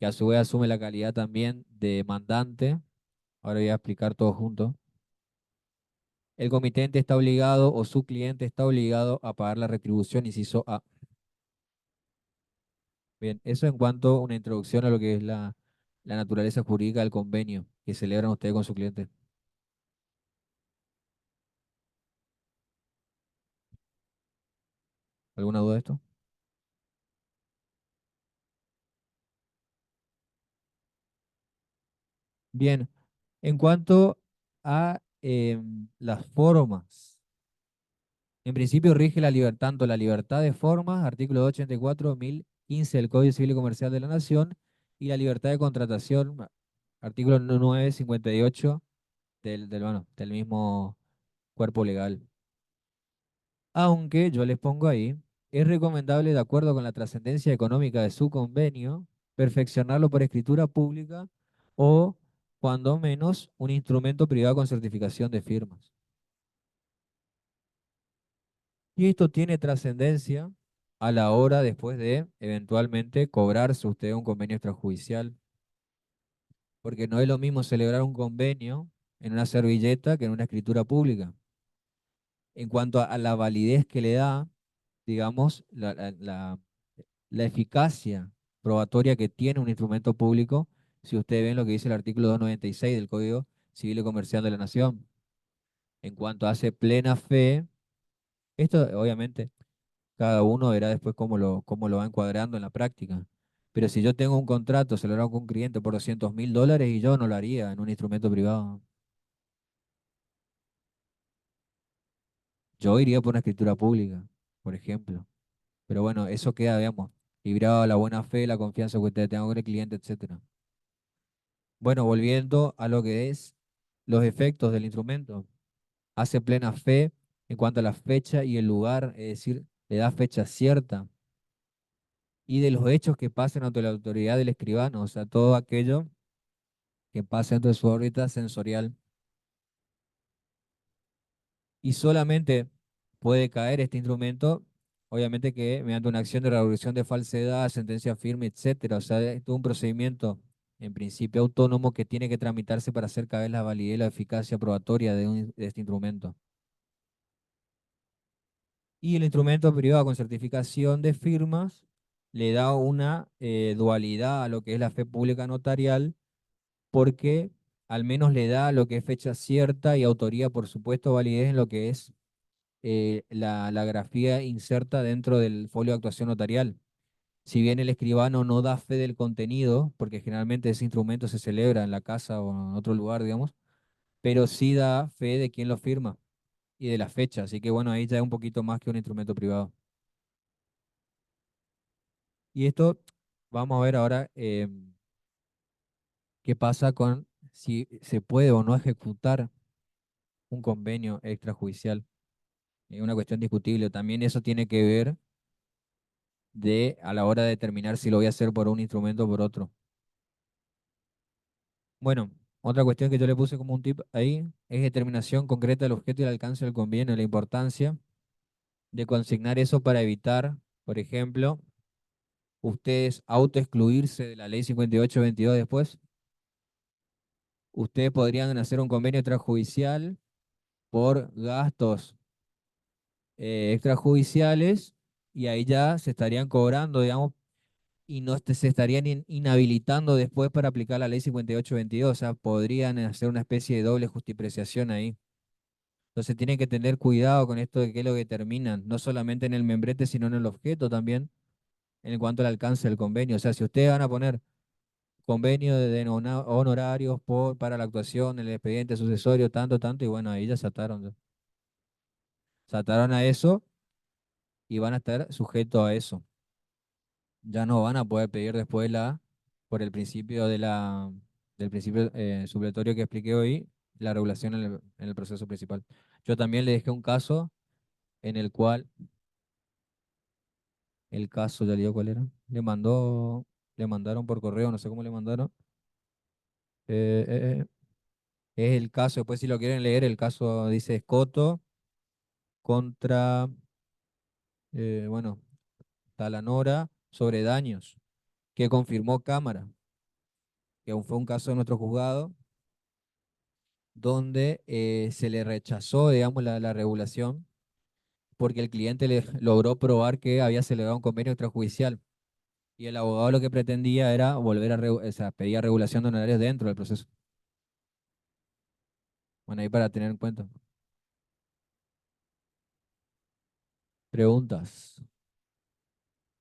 que a su vez asume la calidad también de mandante. Ahora voy a explicar todo junto. El comitente está obligado o su cliente está obligado a pagar la retribución, inciso A. Bien, eso en cuanto a una introducción a lo que es la naturaleza jurídica del convenio que celebran ustedes con su cliente. ¿Alguna duda de esto? Bien, en cuanto a las formas, en principio rige tanto la libertad de formas, artículo 284.015 del Código Civil y Comercial de la Nación, y la libertad de contratación, artículo 958 bueno, del mismo cuerpo legal. Aunque yo les pongo ahí, es recomendable, de acuerdo con la trascendencia económica de su convenio, perfeccionarlo por escritura pública o, cuando menos, un instrumento privado con certificación de firmas. Y esto tiene trascendencia a la hora después de eventualmente cobrarse usted un convenio extrajudicial, porque no es lo mismo celebrar un convenio en una servilleta que en una escritura pública. En cuanto a la validez que le da, digamos, la eficacia probatoria que tiene un instrumento público, si ustedes ven lo que dice el artículo 296 del Código Civil y Comercial de la Nación. En cuanto hace plena fe, esto obviamente cada uno verá después cómo lo va encuadrando en la práctica. Pero si yo tengo un contrato celebrado con un cliente por $200.000 y yo no lo haría en un instrumento privado, yo iría por una escritura pública, por ejemplo. Pero bueno, eso queda, digamos, librado a la buena fe, la confianza que usted tenga con el cliente, etcétera. Bueno, volviendo a lo que es los efectos del instrumento, hace plena fe en cuanto a la fecha y el lugar, es decir, le da fecha cierta, y de los hechos que pasen ante la autoridad del escribano, o sea, todo aquello que pase dentro de su órbita sensorial. Y solamente puede caer este instrumento, obviamente que mediante una acción de resolución de falsedad, sentencia firme, etcétera. O sea, es todo un procedimiento en principio autónomo que tiene que tramitarse para hacer caber la validez y la eficacia probatoria de este instrumento. Y el instrumento privado con certificación de firmas le da una dualidad a lo que es la fe pública notarial, porque al menos le da lo que es fecha cierta y autoría, por supuesto, validez en lo que es la grafía inserta dentro del folio de actuación notarial. Si bien el escribano no da fe del contenido, porque generalmente ese instrumento se celebra en la casa o en otro lugar, digamos, pero sí da fe de quién lo firma y de la fecha. Así que bueno, ahí ya es un poquito más que un instrumento privado. Y esto, vamos a ver ahora qué pasa con si se puede o no ejecutar un convenio extrajudicial. Es una cuestión discutible. También eso tiene que ver a la hora de determinar si lo voy a hacer por un instrumento o por otro. Bueno, otra cuestión que yo le puse como un tip ahí es determinación concreta del objeto y el alcance del convenio, la importancia de consignar eso para evitar, por ejemplo, ustedes autoexcluirse de la ley 5822 después. Ustedes podrían hacer un convenio extrajudicial por gastos extrajudiciales y ahí ya se estarían cobrando, digamos, y no se estarían inhabilitando después para aplicar la ley 5822. O sea, podrían hacer una especie de doble justipreciación ahí. Entonces tienen que tener cuidado con esto de qué es lo que determinan, no solamente en el membrete, sino en el objeto también, en cuanto al alcance del convenio. O sea, si ustedes van a poner convenio de honorarios para la actuación, el expediente sucesorio, tanto, tanto, y bueno, ahí ya saltaron. Saltaron a eso y van a estar sujetos a eso. Ya no van a poder pedir después por el principio del principio supletorio que expliqué hoy, la regulación en el proceso principal. Yo también le dejé un caso en el cual, el caso, ya le digo cuál era, le mandaron por correo, no sé cómo le mandaron. eh, eh, es el caso, después si lo quieren leer, el caso dice Escoto contra, bueno, Talanora sobre daños, que confirmó Cámara, que fue un caso de nuestro juzgado donde se le rechazó, digamos, la regulación porque el cliente le logró probar que había celebrado un convenio extrajudicial y el abogado lo que pretendía era volver o sea, pedía regulación de honorarios dentro del proceso. Bueno, ahí para tener en cuenta. Preguntas.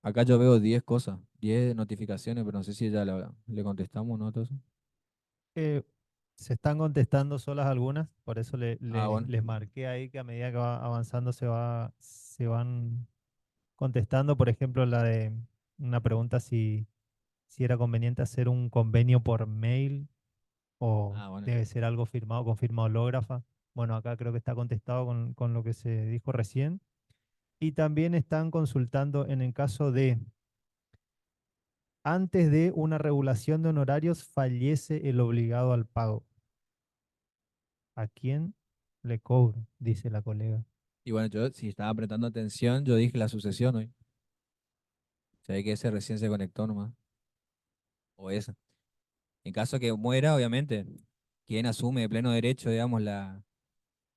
Acá yo veo 10 cosas, 10 notificaciones, pero no sé si ya le contestamos, ¿no? Todo eso. Eh, Se están contestando solas algunas, por eso Ah, bueno. les marqué ahí que a medida que va avanzando se van contestando. Por ejemplo, la de una pregunta si era conveniente hacer un convenio por mail o Ah, bueno. debe ser algo firmado con firma hológrafa. Bueno, acá creo que está contestado con lo que se dijo recién. Y también están consultando en el caso de, antes de una regulación de honorarios, fallece el obligado al pago. ¿A quién le cobro? Dice la colega. Y bueno, yo si estaba prestando atención, yo dije la sucesión hoy. Se ve que ese recién se conectó nomás. O esa. En caso que muera, obviamente, quien asume de pleno derecho, digamos,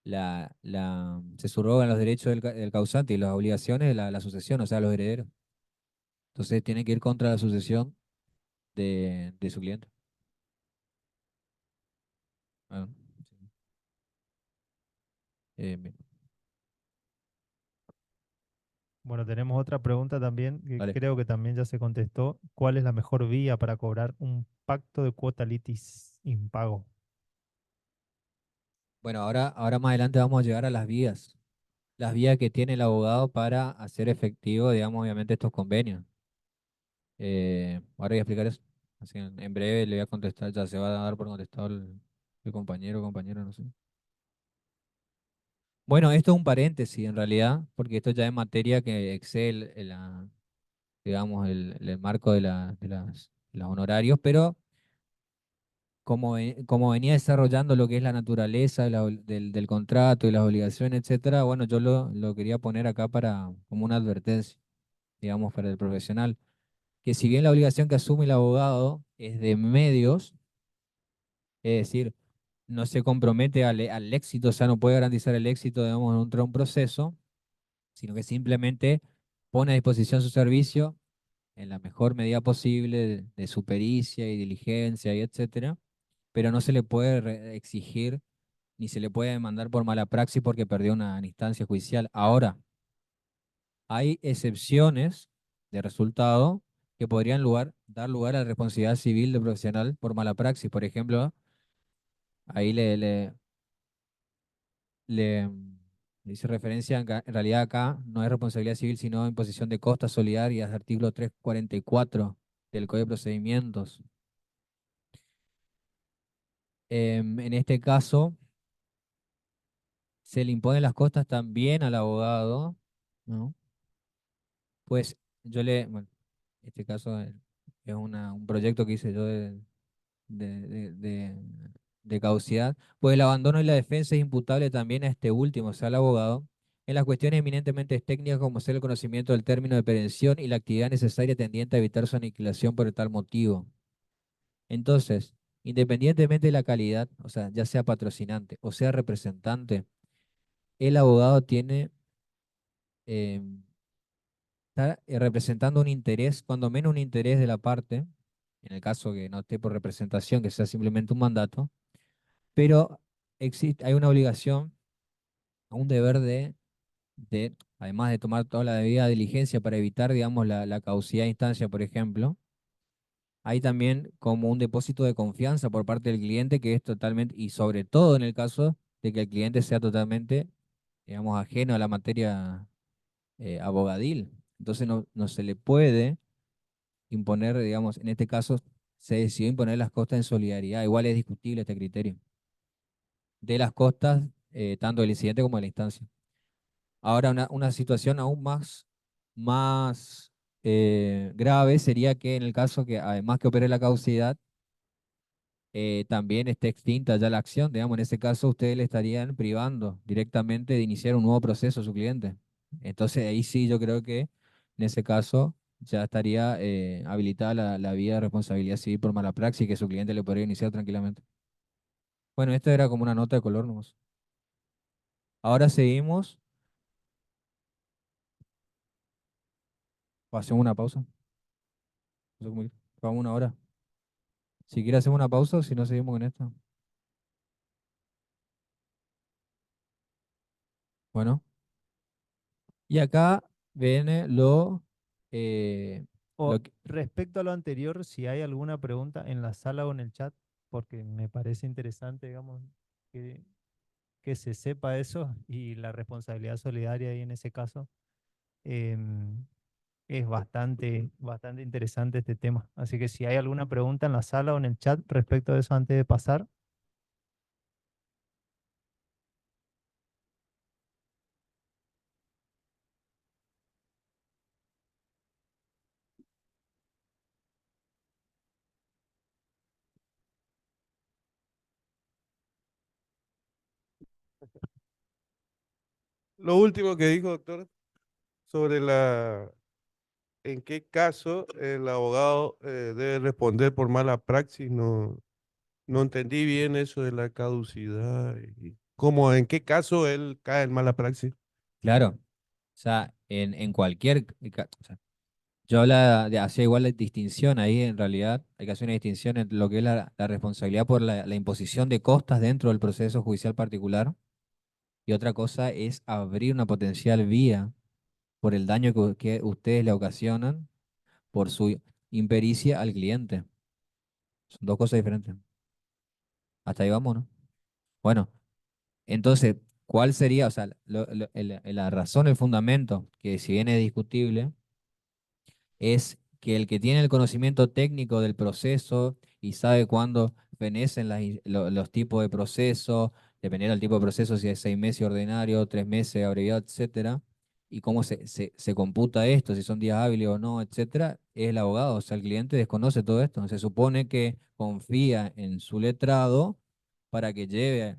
se subrogan los derechos del causante y las obligaciones de la sucesión, o sea, los herederos. Entonces tiene que ir contra la sucesión de su cliente. Bueno, sí. Bien, Bueno, tenemos otra pregunta también que vale. creo que también ya se contestó. ¿Cuál es la mejor vía para cobrar un pacto de cuota litis impago? Bueno, ahora más adelante vamos a llegar a las vías. Las vías que tiene el abogado para hacer efectivo, digamos, obviamente estos convenios. Ahora voy a explicar eso. Así en breve le voy a contestar, ya se va a dar por contestado el compañero o compañera, no sé. Bueno, esto es un paréntesis en realidad, porque esto ya es materia que excede digamos, el marco de los honorarios, pero como venía desarrollando lo que es la naturaleza del contrato y las obligaciones, etcétera, bueno, yo lo quería poner acá como una advertencia, digamos, para el profesional, que si bien la obligación que asume el abogado es de medios, es decir, no se compromete al éxito, o sea, no puede garantizar el éxito, digamos, en un proceso, sino que simplemente pone a disposición su servicio en la mejor medida posible de su pericia y diligencia y etcétera, pero no se le puede exigir ni se le puede demandar por mala praxis porque perdió una instancia judicial. Ahora, hay excepciones de resultado que podrían dar lugar a la responsabilidad civil de profesional por mala praxis. Por ejemplo, ahí le hice referencia, en realidad acá no es responsabilidad civil, sino imposición de costas solidarias, artículo 344 del Código de Procedimientos. En este caso, se le imponen las costas también al abogado, ¿no? Pues bueno, en este caso es un proyecto que hice yo de, de, de- de caducidad, pues el abandono y la defensa es imputable también a este último, o sea, al abogado, en las cuestiones eminentemente técnicas como ser el conocimiento del término de prevención y la actividad necesaria tendiente a evitar su aniquilación por tal motivo. Entonces, independientemente de la calidad, o sea, ya sea patrocinante o sea representante, el abogado em, está representando un interés, cuando menos un interés de la parte, en el caso que no esté por representación, que sea simplemente un mandato, pero hay una obligación, un deber además de tomar toda la debida diligencia para evitar, digamos, la caducidad de instancia, por ejemplo, hay también como un depósito de confianza por parte del cliente que es totalmente, y sobre todo en el caso de que el cliente sea totalmente, digamos, ajeno a la materia abogadil. Entonces no se le puede imponer, digamos, en este caso se decidió imponer las costas en solidaridad. Igual es discutible este criterio de las costas, tanto del incidente como de la instancia. Ahora, una situación aún más grave sería que en el caso que, además que opere la caducidad, también esté extinta ya la acción, digamos, en ese caso ustedes le estarían privando directamente de iniciar un nuevo proceso a su cliente. Entonces ahí sí yo creo que en ese caso ya estaría habilitada la vía de responsabilidad civil por mala praxis que su cliente le podría iniciar tranquilamente. Bueno, esta era como una nota de color nomás. Ahora seguimos. Hacemos una pausa. No sé vamos una hora. Si quiere hacemos una pausa o si no seguimos con esto. Bueno, y acá viene eh, O lo que, respecto a lo anterior, si hay alguna pregunta en la sala o en el chat, porque me parece interesante, digamos, que, que se sepa eso y la responsabilidad solidaria ahí en ese caso. em, es bastante interesante este tema. Así que si hay alguna pregunta en la sala o en el chat respecto de eso antes de pasar. Lo último que dijo, doctor, sobre en qué caso el abogado debe responder por mala praxis, no entendí bien eso de la caducidad y cómo, en qué caso él cae en mala praxis. Claro, o sea, en cualquier, o sea, yo hablaba hacía igual la distinción ahí, en realidad, hay que hacer una distinción entre lo que es la responsabilidad por la imposición de costas dentro del proceso judicial particular y otra cosa es abrir una potencial vía por el daño que ustedes le ocasionan por su impericia al cliente. Son dos cosas diferentes. Hasta ahí vamos, ¿no? Bueno, entonces, ¿cuál sería, o sea, la razón, el fundamento, que si bien es discutible, es que el que tiene el conocimiento técnico del proceso y sabe cuándo fenecen los tipos de proceso, dependiendo del tipo de proceso, si es 6 meses ordinario, 3 meses abreviado, etcétera, y cómo se computa esto, si son días hábiles o no, etcétera, es el abogado. O sea, el cliente desconoce todo esto. Se supone que confía en su letrado para que lleve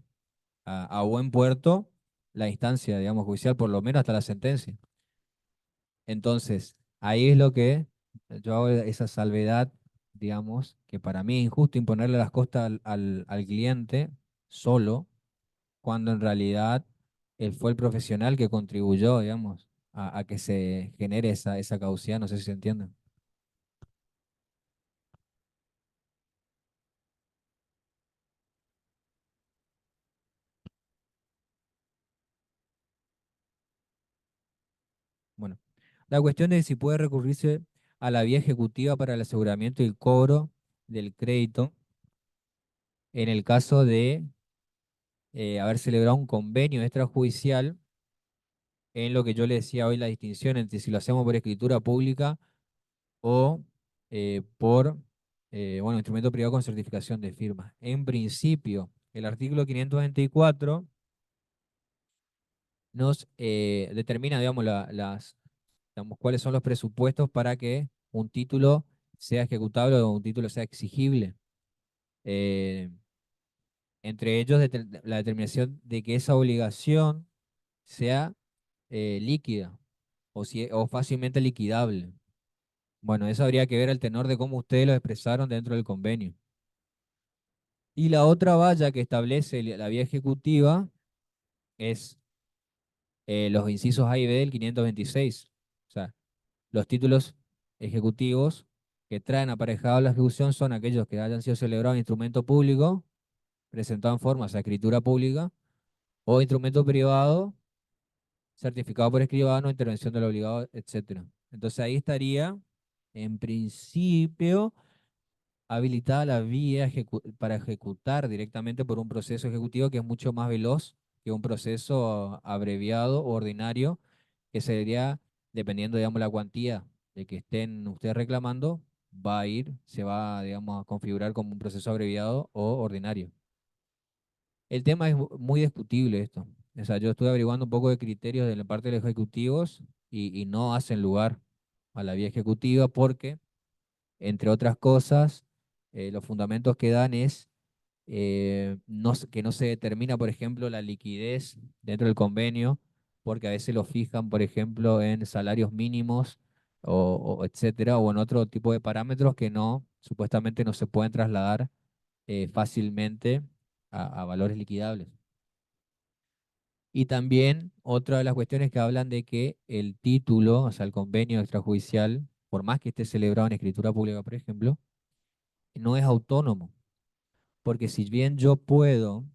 a buen puerto la instancia, digamos, judicial, por lo menos hasta la sentencia. Entonces, ahí es lo que yo hago esa salvedad, digamos, que para mí es injusto imponerle las costas al cliente solo, cuando en realidad él fue el profesional que contribuyó, digamos, a que se genere esa caducidad, no sé si se entiende. Bueno, la cuestión es si puede recurrirse a la vía ejecutiva para el aseguramiento y el cobro del crédito en el caso de haber celebrado un convenio extrajudicial, en lo que yo le decía hoy, la distinción entre si lo hacemos por escritura pública o por bueno, instrumento privado con certificación de firma. En principio, el artículo 524 nos determina, digamos, digamos, cuáles son los presupuestos para que un título sea ejecutable o un título sea exigible. Eh, Entre ellos, la determinación de que esa obligación sea líquida o fácilmente liquidable. Bueno, eso habría que ver el tenor de cómo ustedes lo expresaron dentro del convenio. Y la otra valla que establece la vía ejecutiva es los incisos A y B del 526. O sea, los títulos ejecutivos que traen aparejado la ejecución son aquellos que hayan sido celebrados en instrumento público, presentado en forma, o sea, escritura pública, o instrumento privado, certificado por escribano, intervención del obligado, etcétera. Entonces ahí estaría, en principio, habilitada la vía para ejecutar directamente por un proceso ejecutivo que es mucho más veloz que un proceso abreviado o ordinario, que sería, dependiendo, digamos, la cuantía de que estén ustedes reclamando, se va, digamos, a configurar como un proceso abreviado o ordinario. El tema es muy discutible esto. O sea, yo estuve averiguando un poco de criterios de la parte de los ejecutivos y no hacen lugar a la vía ejecutiva porque, entre otras cosas, los fundamentos que dan es que no se determina, por ejemplo, la liquidez dentro del convenio, porque a veces lo fijan, por ejemplo, en salarios mínimos o etcétera, o en otro tipo de parámetros que supuestamente no se pueden trasladar fácilmente a valores liquidables. Y también otra de las cuestiones que hablan de que el título, o sea, el convenio extrajudicial, por más que esté celebrado en escritura pública, por ejemplo, no es autónomo, porque si bien yo puedo,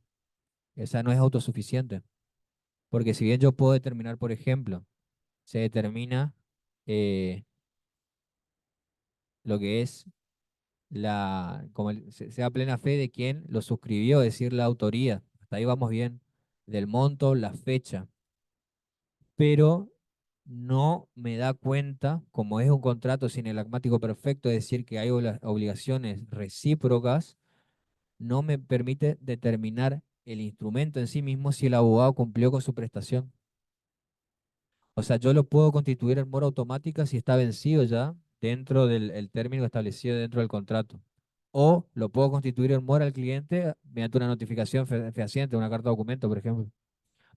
esa no es autosuficiente, porque si bien yo puedo determinar, por ejemplo, se determina eh, lo que es como sea plena fe de quien lo suscribió, es decir, la autoría, hasta ahí vamos bien, del monto, la fecha, pero no me da cuenta, como es un contrato sinelagmático perfecto, es decir, que hay obligaciones recíprocas, no me permite determinar el instrumento en sí mismo si el abogado cumplió con su prestación. O sea, yo lo puedo constituir en mora automática si está vencido ya dentro del el término establecido dentro del contrato. O lo puedo constituir en mora al cliente mediante una notificación fehaciente, una carta de documento, por ejemplo.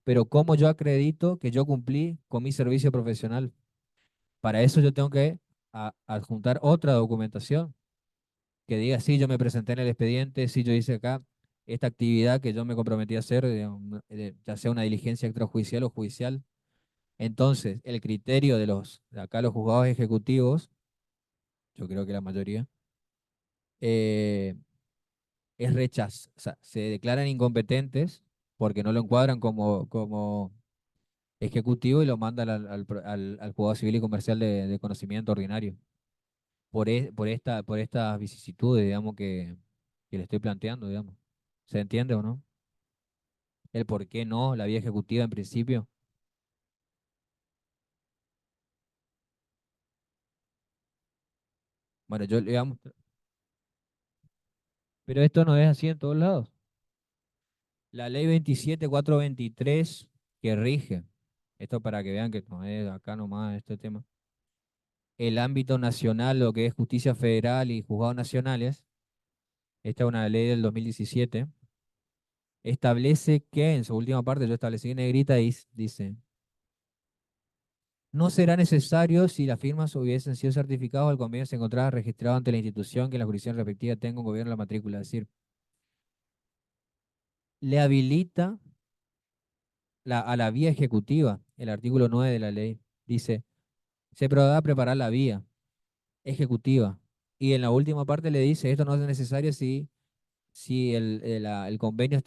Pero ¿cómo yo acredito que yo cumplí con mi servicio profesional? Para eso yo tengo que adjuntar otra documentación que diga, sí, yo me presenté en el expediente, sí, yo hice acá esta actividad que yo me comprometí a hacer, digamos, ya sea una diligencia extrajudicial o judicial. Entonces, el criterio de acá los juzgados ejecutivos, yo creo que la mayoría, eh, es rechazo, o sea, se declaran incompetentes porque no lo encuadran como ejecutivo y lo mandan al juzgado civil y comercial de conocimiento ordinario. Por estas vicisitudes, digamos, que le estoy planteando, digamos. ¿Se entiende o no? El por qué no, la vía ejecutiva en principio. Bueno, yo le digamos, pero esto no es así en todos lados. La ley 27.423 que rige, esto para que vean que no es acá nomás este tema, el ámbito nacional, lo que es justicia federal y juzgados nacionales, esta es una ley del 2017, establece que en su última parte, yo establecí en negrita, dice, no será necesario si las firmas hubiesen sido certificadas o el convenio se encontraba registrado ante la institución que la jurisdicción respectiva tenga un gobierno en la matrícula. Es decir, le habilita a la vía ejecutiva, el artículo 9 de la ley. Dice, se podrá preparar la vía ejecutiva. Y en la última parte le dice, esto no es necesario si el convenio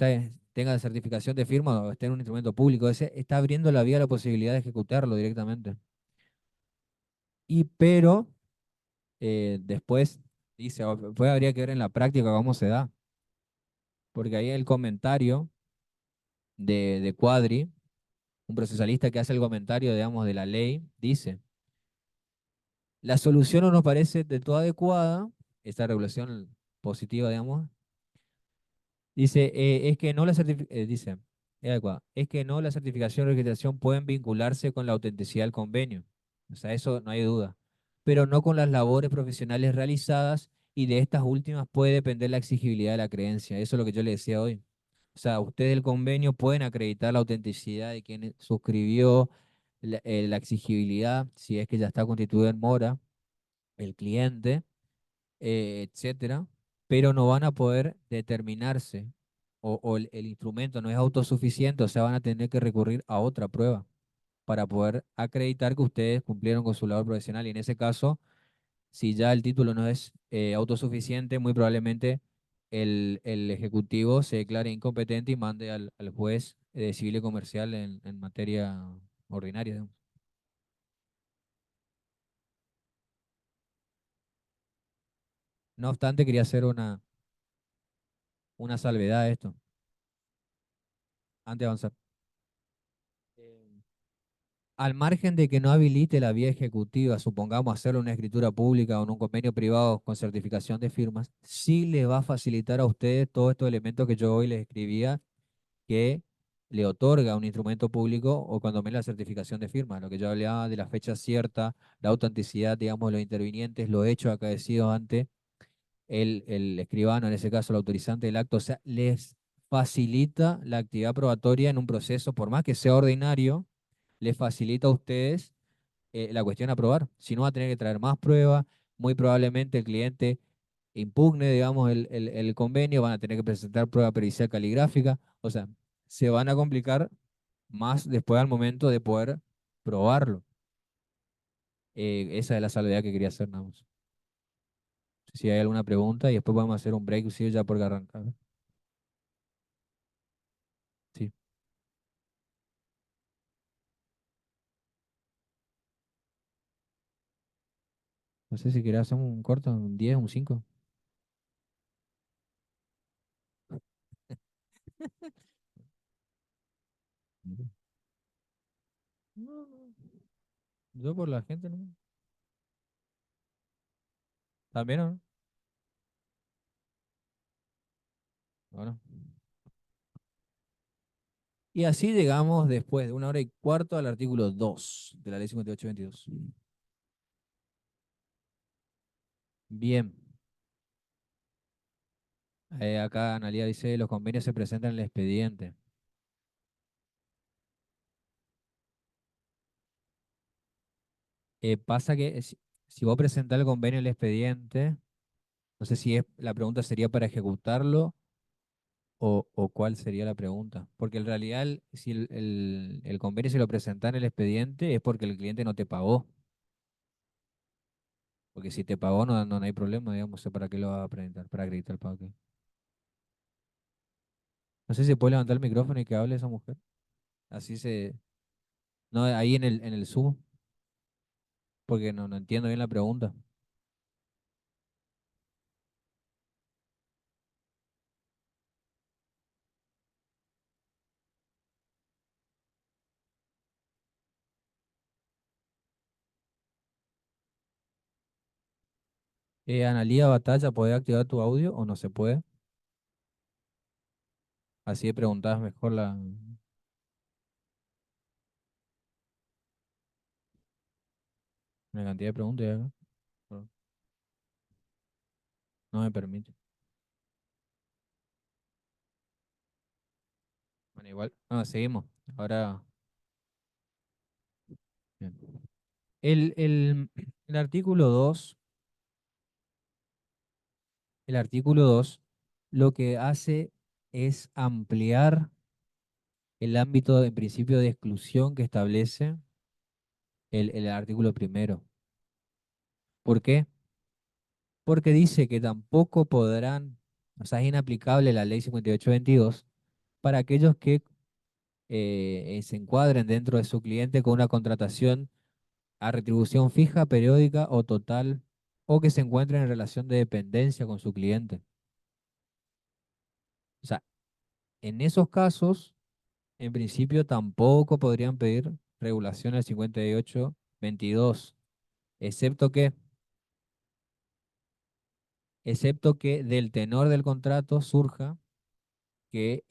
tenga certificación de firma o esté en un instrumento público. Está abriendo la vía a la posibilidad de ejecutarlo directamente. Pero después dice, pues habría que ver en la práctica cómo se da. Porque ahí el comentario de Cuadri, un procesalista que hace el comentario, digamos, de la ley, dice, la solución no nos parece del todo adecuada, esta regulación positiva, digamos, dice, es que no la dice, es adecuada, es que no la certificación y registración pueden vincularse con la autenticidad del convenio. O sea, eso no hay duda. Pero no con las labores profesionales realizadas y de estas últimas puede depender la exigibilidad de la creencia. Eso es lo que yo le decía hoy. O sea, ustedes del convenio pueden acreditar la autenticidad de quien suscribió, la exigibilidad, si es que ya está constituido en mora, el cliente, etcétera, pero no van a poder determinarse o el instrumento no es autosuficiente, o sea, van a tener que recurrir a otra prueba para poder acreditar que ustedes cumplieron con su labor profesional. Y en ese caso, si ya el título no es autosuficiente, muy probablemente el ejecutivo se declare incompetente y mande al juez civil y comercial en materia ordinaria, digamos. No obstante, quería hacer una salvedad a esto, antes de avanzar. Eh, Al margen de que no habilite la vía ejecutiva, supongamos hacerlo en una escritura pública o en un convenio privado con certificación de firmas, sí le va a facilitar a ustedes todos estos elementos que yo hoy les escribía que le otorga un instrumento público o cuando menos la certificación de firma, lo que yo hablaba de la fecha cierta, la autenticidad, digamos, de los intervinientes, los hechos acaecidos ante el escribano, en ese caso el autorizante del acto, o sea, les facilita la actividad probatoria en un proceso, por más que sea ordinario, les facilita a ustedes la cuestión a probar. Si no, va a tener que traer más pruebas, muy probablemente el cliente impugne, digamos, el convenio, van a tener que presentar prueba pericial caligráfica, o sea, se van a complicar más después al momento de poder probarlo. Esa es la salvedad que quería hacer, nada más. Si hay alguna pregunta y después podemos hacer un break, sí, ya por arrancar. Sí. No sé si querés hacer un corto, un 10, un 5. No, no. Yo por la gente, ¿no? También, ¿no? Bueno. Y así llegamos después de 1 hora y cuarto al artículo 2 de la ley 5822. Bien. Acá Analia dice, los convenios se presentan en el expediente. Pasa que si vos presentás el convenio en el expediente, no sé si la pregunta sería para ejecutarlo o cuál sería la pregunta. Porque en realidad, si el convenio se lo presenta en el expediente es porque el cliente no te pagó. Porque si te pagó no hay problema, digamos, sé para qué lo vas a presentar, para acreditar el pago. No sé si puede levantar el micrófono y que hable esa mujer. Así se... No, ahí en el Zoom, porque no entiendo bien la pregunta. Analía Batalla, ¿puede activar tu audio o no se puede? Así de preguntabas mejor la cantidad de preguntas. Ya, no no me permite. Bueno, igual. No, seguimos. Ahora, bien. El artículo 2, el artículo 2 lo que hace es ampliar el ámbito en principio de exclusión que establece el artículo primero. ¿Por qué? Porque dice que tampoco podrán, o sea, es inaplicable la ley 5822 para aquellos que se encuadren dentro de su cliente con una contratación a retribución fija, periódica o total, o que se encuentren en relación de dependencia con su cliente. O sea, en esos casos, en principio tampoco podrían pedir regulación al 5822, excepto que, excepto que del tenor del contrato surja que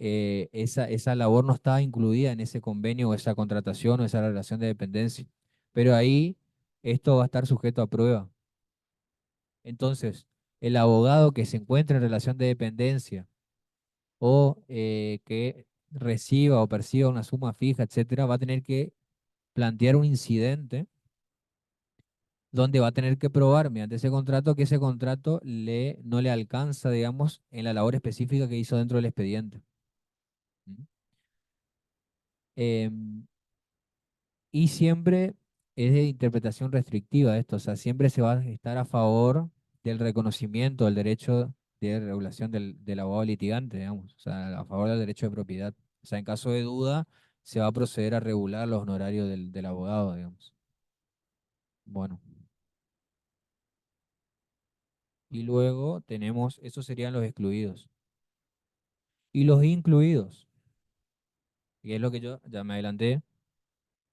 esa labor no está incluida en ese convenio o esa contratación o esa relación de dependencia. Pero ahí esto va a estar sujeto a prueba. Entonces, el abogado que se encuentre en relación de dependencia o que reciba o perciba una suma fija, etcétera, va a tener que plantear un incidente donde va a tener que probar mediante ese contrato que ese contrato no le alcanza, digamos, en la labor específica que hizo dentro del expediente. ¿Mm? Em, y siempre es de interpretación restrictiva esto, o sea, siempre se va a estar a favor del reconocimiento del derecho de regulación del abogado litigante, digamos, o sea, a favor del derecho de propiedad. O sea, en caso de duda, se va a proceder a regular los honorarios del abogado, digamos. Bueno, y luego tenemos, esos serían los excluidos. Y los incluidos, y es lo que yo ya me adelanté,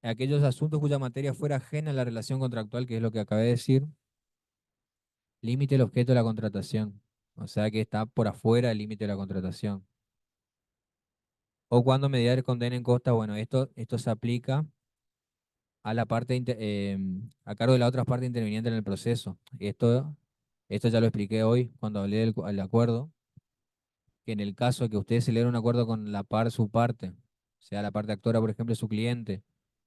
aquellos asuntos cuya materia fuera ajena a la relación contractual, que es lo que acabé de decir, límite el objeto de la contratación. O sea que está por afuera del límite de la contratación. O cuando mediar condena en costa, bueno, esto se aplica a la parte a cargo de la otra parte interviniente en el proceso. Esto ya lo expliqué hoy cuando hablé del acuerdo, que en el caso de que ustedes celebren un acuerdo con su parte, o sea, la parte actora, por ejemplo, su cliente,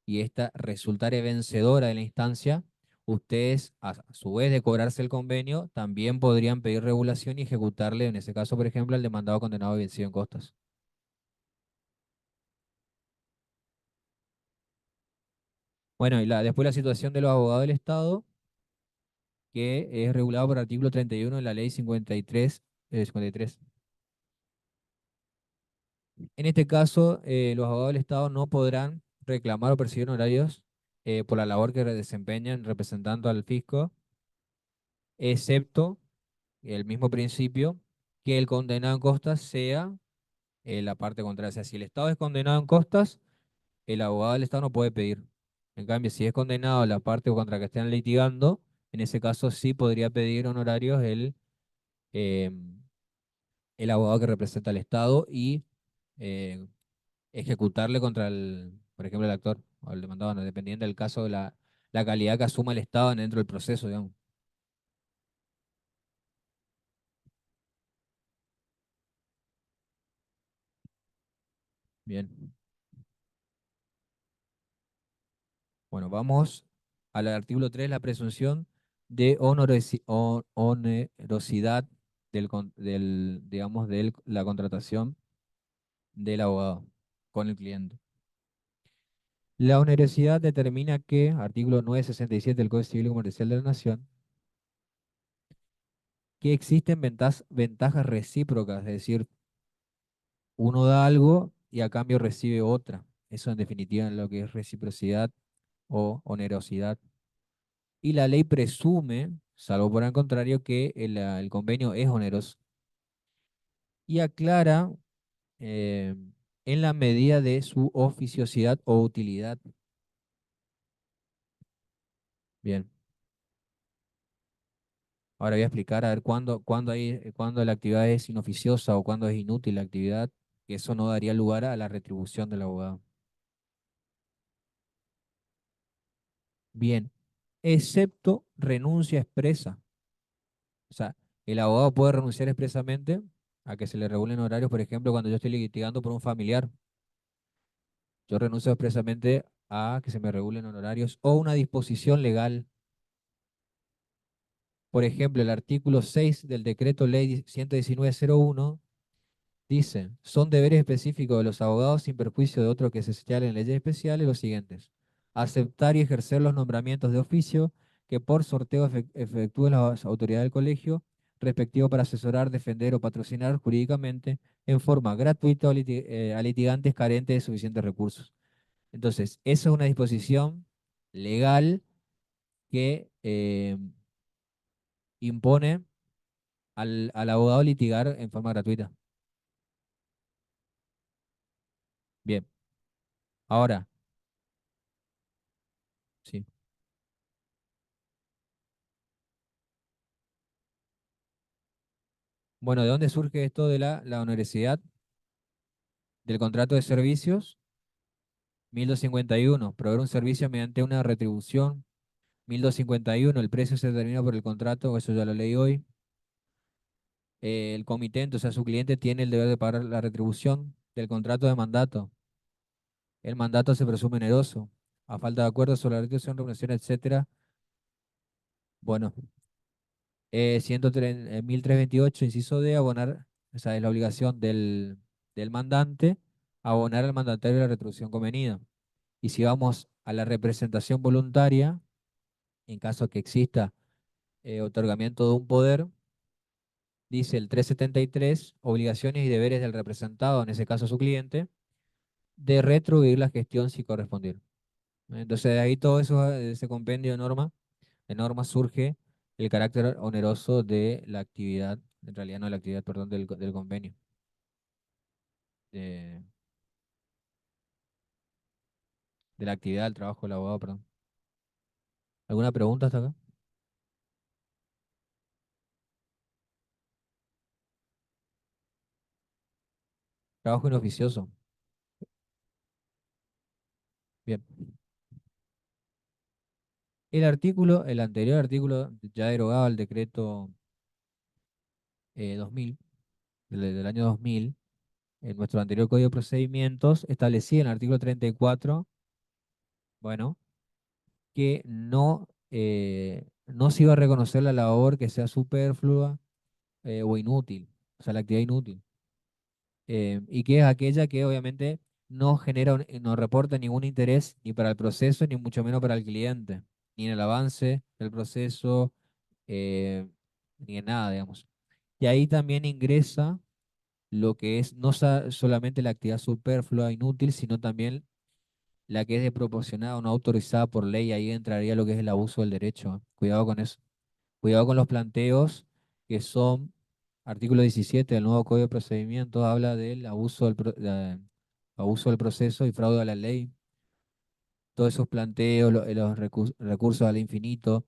y esta resultare vencedora de la instancia, ustedes, a su vez de cobrarse el convenio, también podrían pedir regulación y ejecutarle, en ese caso, por ejemplo, al demandado condenado y vencido en costas. Bueno, y después la situación de los abogados del Estado, que es regulado por el artículo 31 de la ley 53, 53. En este caso, los abogados del Estado no podrán reclamar o percibir honorarios por la labor que desempeñan representando al fisco, excepto el mismo principio que el condenado en costas sea la parte contraria. O sea, si el Estado es condenado en costas, el abogado del Estado no puede pedir. En cambio, si es condenado la parte contra que estén litigando, en ese caso sí podría pedir honorarios eh, el abogado que representa al Estado y eh, ejecutarle contra por ejemplo, el actor o el demandado, ¿no? Dependiendo del caso de la calidad que asuma el Estado dentro del proceso, digamos. Bien. Bueno, vamos al artículo 3, la presunción de onerosidad digamos, de la contratación del abogado con el cliente. La onerosidad determina que, artículo 967 del Código Civil y Comercial de la Nación, que existen ventajas recíprocas, es decir, uno da algo y a cambio recibe otra. Eso en definitiva es lo que es reciprocidad o onerosidad. Y la ley presume, salvo por el contrario, que el convenio es oneroso. Y aclara eh, en la medida de su oficiosidad o utilidad. Bien. Ahora voy a explicar a ver cuándo la actividad es inoficiosa o cuándo es inútil la actividad, que eso no daría lugar a la retribución del abogado. Bien, excepto renuncia expresa. O sea, el abogado puede renunciar expresamente a que se le regulen horarios, por ejemplo, cuando yo estoy litigando por un familiar. Yo renuncio expresamente a que se me regulen honorarios o una disposición legal. Por ejemplo, el artículo 6 del decreto ley 119.01 dice, son deberes específicos de los abogados sin perjuicio de otro que se señalen en leyes especiales los siguientes. Aceptar y ejercer los nombramientos de oficio que por sorteo efectúen las autoridades del colegio, respectivo para asesorar, defender o patrocinar jurídicamente en forma gratuita a litigantes carentes de suficientes recursos. Entonces, esa es una disposición legal que impone al abogado litigar en forma gratuita. Bien, ahora, sí. Bueno, ¿de dónde surge esto de la onerosidad del contrato de servicios? 1251, proveer un servicio mediante una retribución. 1251, el precio se determina por el contrato, eso ya lo leí hoy. El comitente, o sea, su cliente tiene el deber de pagar la retribución del contrato de mandato. El mandato se presume oneroso. A falta de acuerdo sobre la retribución, remuneración, etcétera. Bueno, 1328, inciso D, abonar, o sea, es la obligación del mandante abonar al mandatario la retribución convenida. Y si vamos a la representación voluntaria, en caso que exista otorgamiento de un poder, dice el 373, obligaciones y deberes del representado, en ese caso su cliente, de retribuir la gestión si correspondiera. Entonces, de ahí todo eso, de ese compendio de normas surge el carácter oneroso de la actividad, en realidad no de la actividad, perdón, del convenio. De, de la actividad del trabajo del abogado, perdón. ¿Alguna pregunta hasta acá? Trabajo inoficioso. Bien. El anterior artículo, ya derogado el decreto 2000, del año 2000, en nuestro anterior Código de Procedimientos, establecía en el artículo 34, bueno, que no se iba a reconocer la labor que sea superflua o inútil, o sea, la actividad inútil, y que es aquella que obviamente no genera, no reporta ningún interés ni para el proceso, ni mucho menos para el cliente, ni en el avance del proceso, eh, ni en nada, digamos. Y ahí también ingresa lo que es no solamente la actividad superflua, inútil, sino también la que es desproporcionada o no autorizada por ley. Ahí entraría lo que es el abuso del derecho. Cuidado con eso. Cuidado con los planteos que son, artículo 17 del nuevo Código de Procedimientos, habla del abuso del proceso y fraude a la ley. Todos esos planteos, los recursos al infinito,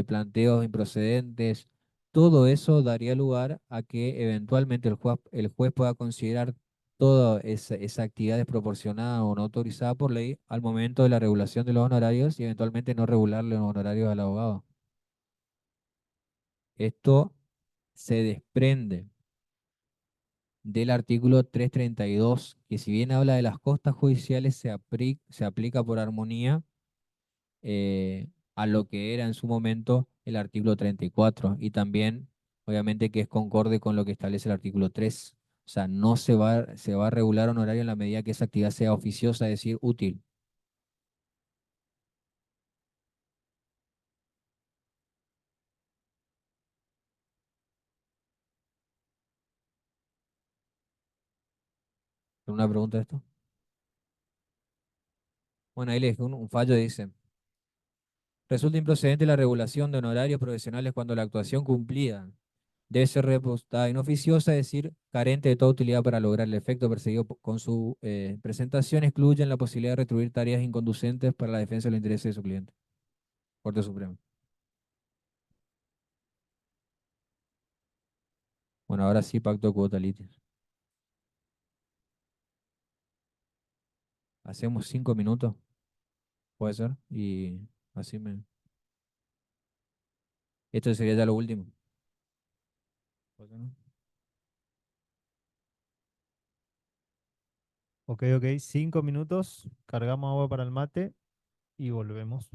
planteos improcedentes, todo eso daría lugar a que eventualmente el juez pueda considerar toda esa actividad desproporcionada o no autorizada por ley al momento de la regulación de los honorarios y eventualmente no regularle los honorarios al abogado. Esto se desprende del artículo 332, que si bien habla de las costas judiciales, se aplica por armonía a lo que era en su momento el artículo 34 y también, obviamente, que es concorde con lo que establece el artículo 3. O sea, no se va a regular un horario en la medida que esa actividad sea oficiosa, es decir, útil. ¿Una pregunta de esto? Bueno, ahí le dejé un fallo, dice. Resulta improcedente la regulación de honorarios profesionales cuando la actuación cumplida debe ser repostada inoficiosa, es decir, carente de toda utilidad para lograr el efecto perseguido con su presentación, excluyen la posibilidad de retribuir tareas inconducentes para la defensa de los intereses de su cliente. Corte Suprema. Bueno, ahora sí, pacto de cuota litios. Hacemos 5 minutos, puede ser, y así me... Esto sería ya lo último. ¿Puede ser, no? Ok, ok, 5 minutos, cargamos agua para el mate y volvemos.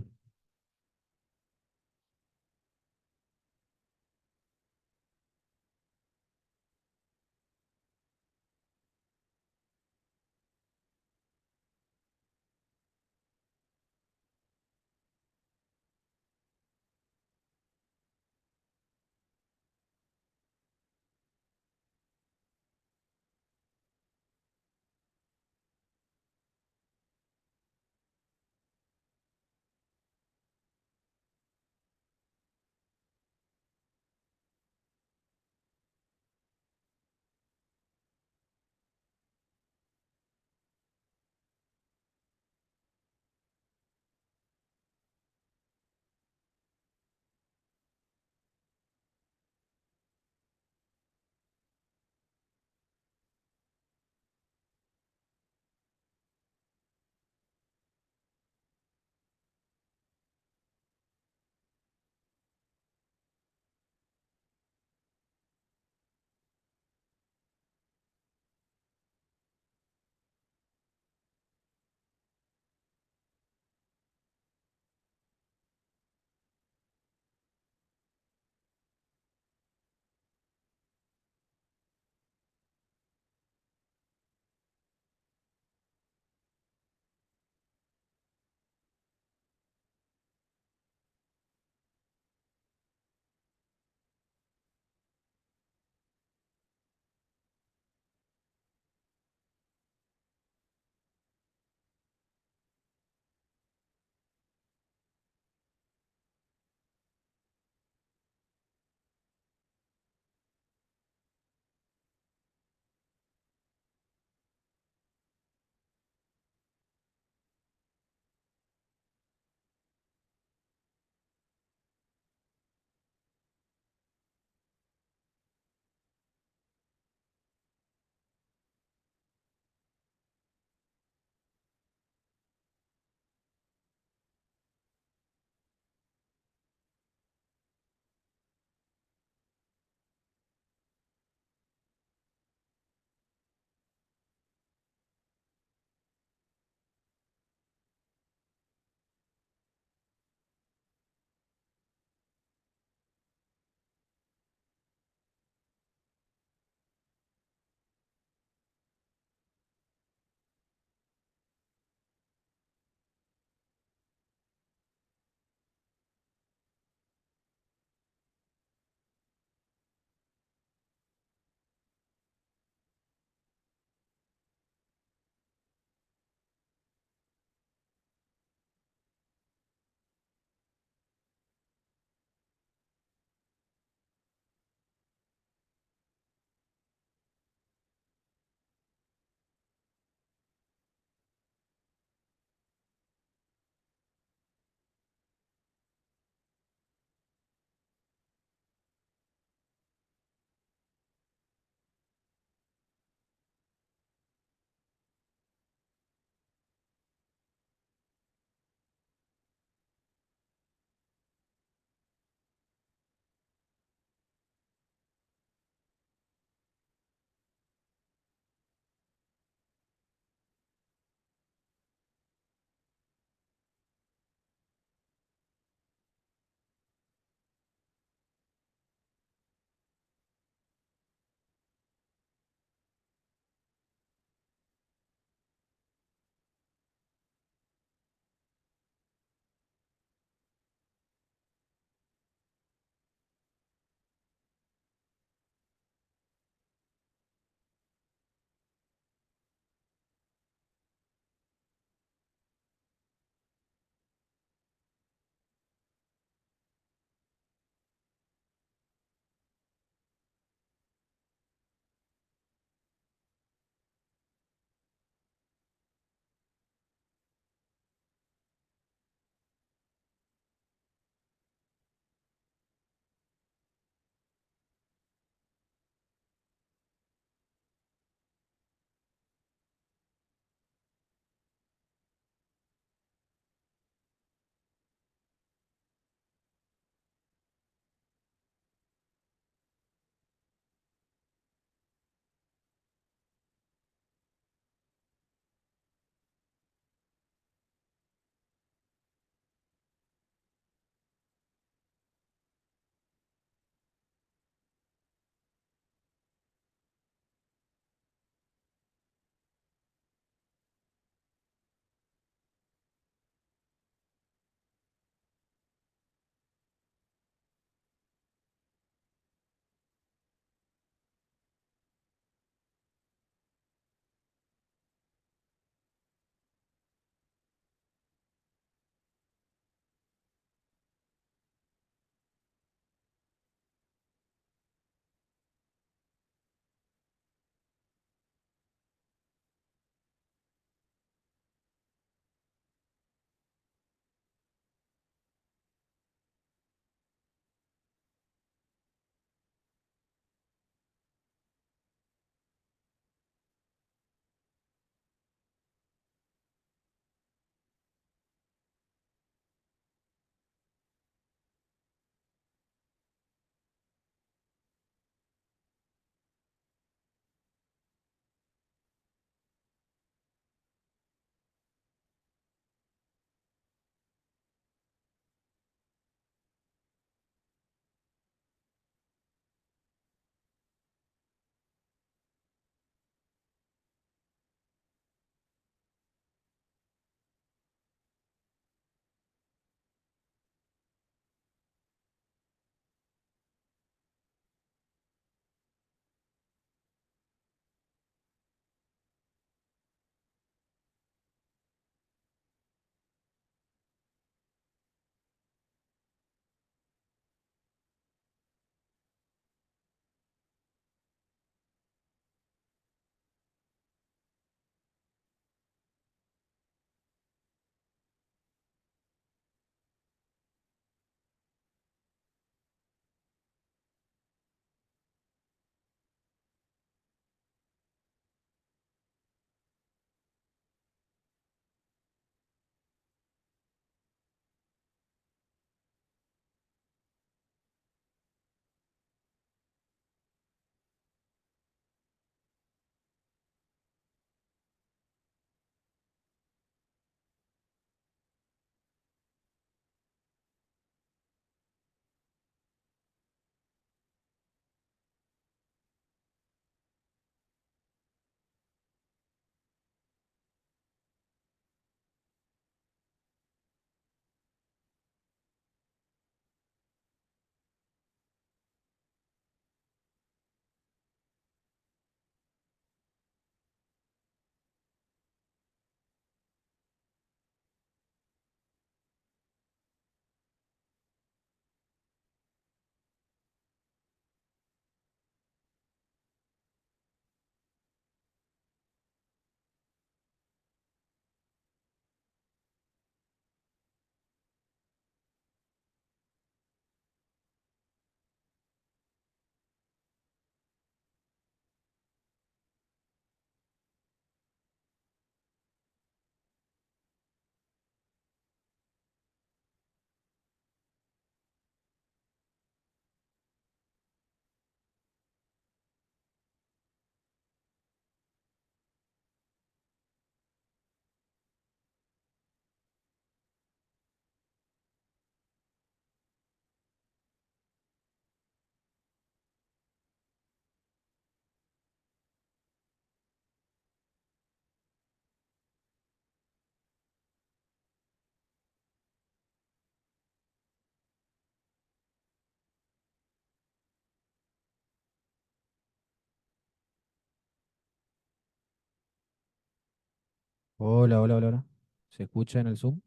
Hola, hola, hola, hola. ¿Se escucha en el Zoom?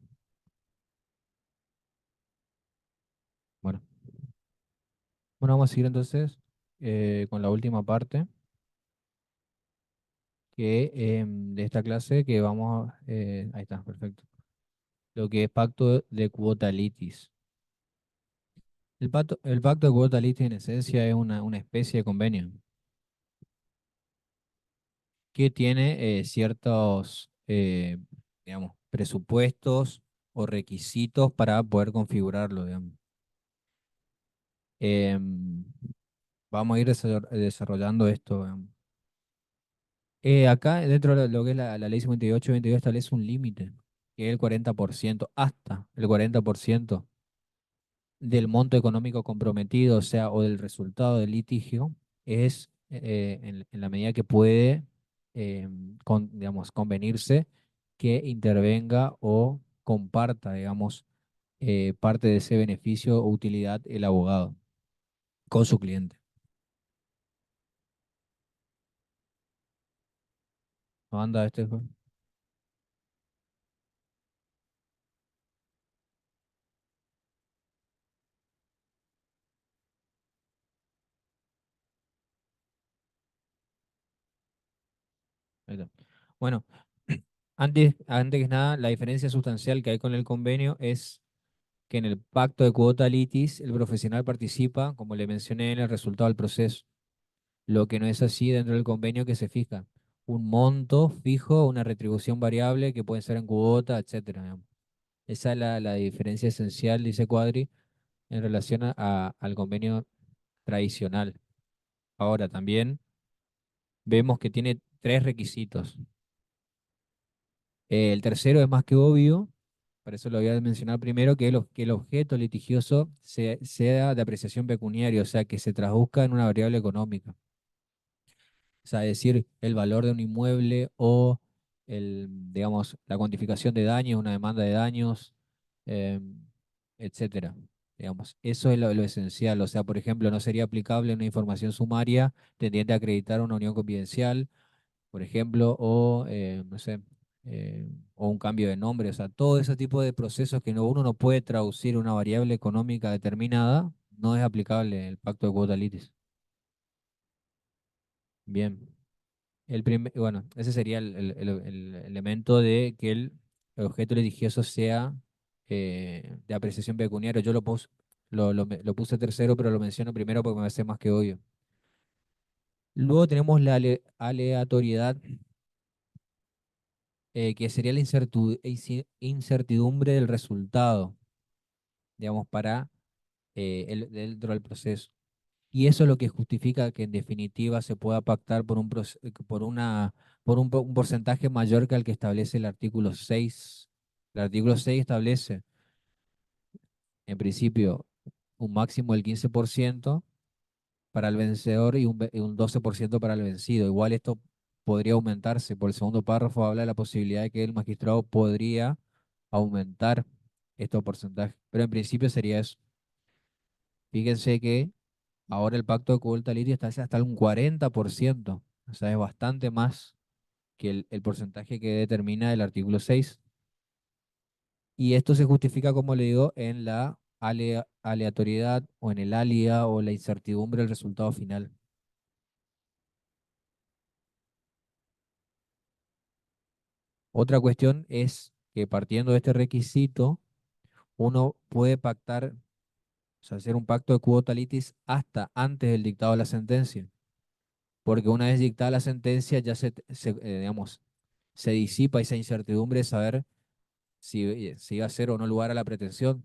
Bueno, bueno, vamos a seguir entonces con la última parte de esta clase que ahí está, perfecto. Lo que es pacto de cuota litis. El pacto de cuota litis en esencia es una especie de convenio que tiene ciertos, digamos, presupuestos o requisitos para poder configurarlo, digamos. Em, Vamos a ir desarrollando esto, digamos. Acá, dentro de lo que es la ley 58-22, establece un límite, que es el 40%, hasta el 40% del monto económico comprometido, o sea, o del resultado del litigio, es en la medida que puede, digamos, convenirse que intervenga o comparta, digamos, parte de ese beneficio o utilidad el abogado con su cliente. ¿No anda este? Ahí está. Bueno, antes que nada, la diferencia sustancial que hay con el convenio es que en el pacto de cuota litis el profesional participa, como le mencioné, en el resultado del proceso, lo que no es así dentro del convenio que se fija un monto fijo, una retribución variable que puede ser en cuota, etcétera, digamos. Esa es la diferencia esencial, dice Cuadri, en relación al convenio tradicional. Ahora también vemos que tiene tres requisitos. El tercero es más que obvio, por eso lo voy a mencionar primero, que el objeto litigioso sea de apreciación pecuniaria, o sea, que se traduzca en una variable económica. O sea, es decir, el valor de un inmueble o digamos, la cuantificación de daños, una demanda de daños, em, etcétera. Digamos, eso es lo esencial. O sea, por ejemplo, no sería aplicable una información sumaria tendiente a acreditar una unión confidencial, por ejemplo, o no sé, o un cambio de nombre. O sea, todo ese tipo de procesos que uno no puede traducir una variable económica determinada, no es aplicable el pacto de cuota litis. Bien. Bueno, ese sería el elemento de que el objeto litigioso sea de apreciación pecuniaria. Yo lo puse tercero, pero lo menciono primero porque me parece más que obvio. Luego tenemos la aleatoriedad, que sería la incertidumbre del resultado, digamos, para dentro del proceso. Y eso es lo que justifica que en definitiva se pueda pactar por un porcentaje mayor que el que establece el artículo 6. El artículo 6 establece, en principio, un máximo del 15% para el vencedor y un 12% para el vencido. Igual esto podría aumentarse. Por el segundo párrafo habla de la posibilidad de que el magistrado podría aumentar estos porcentajes. Pero en principio sería eso. Fíjense que ahora el pacto de Cobol Litis está hasta un 40%, o sea, es bastante más que el porcentaje que determina el artículo 6. Y esto se justifica, como le digo, en la aleatoriedad o en el alia o la incertidumbre del resultado final. Otra cuestión es que partiendo de este requisito, uno puede pactar, o sea, hacer un pacto de cuota litis hasta antes del dictado de la sentencia, porque una vez dictada la sentencia ya digamos, se disipa esa incertidumbre de saber si iba a ser o no lugar a la pretensión.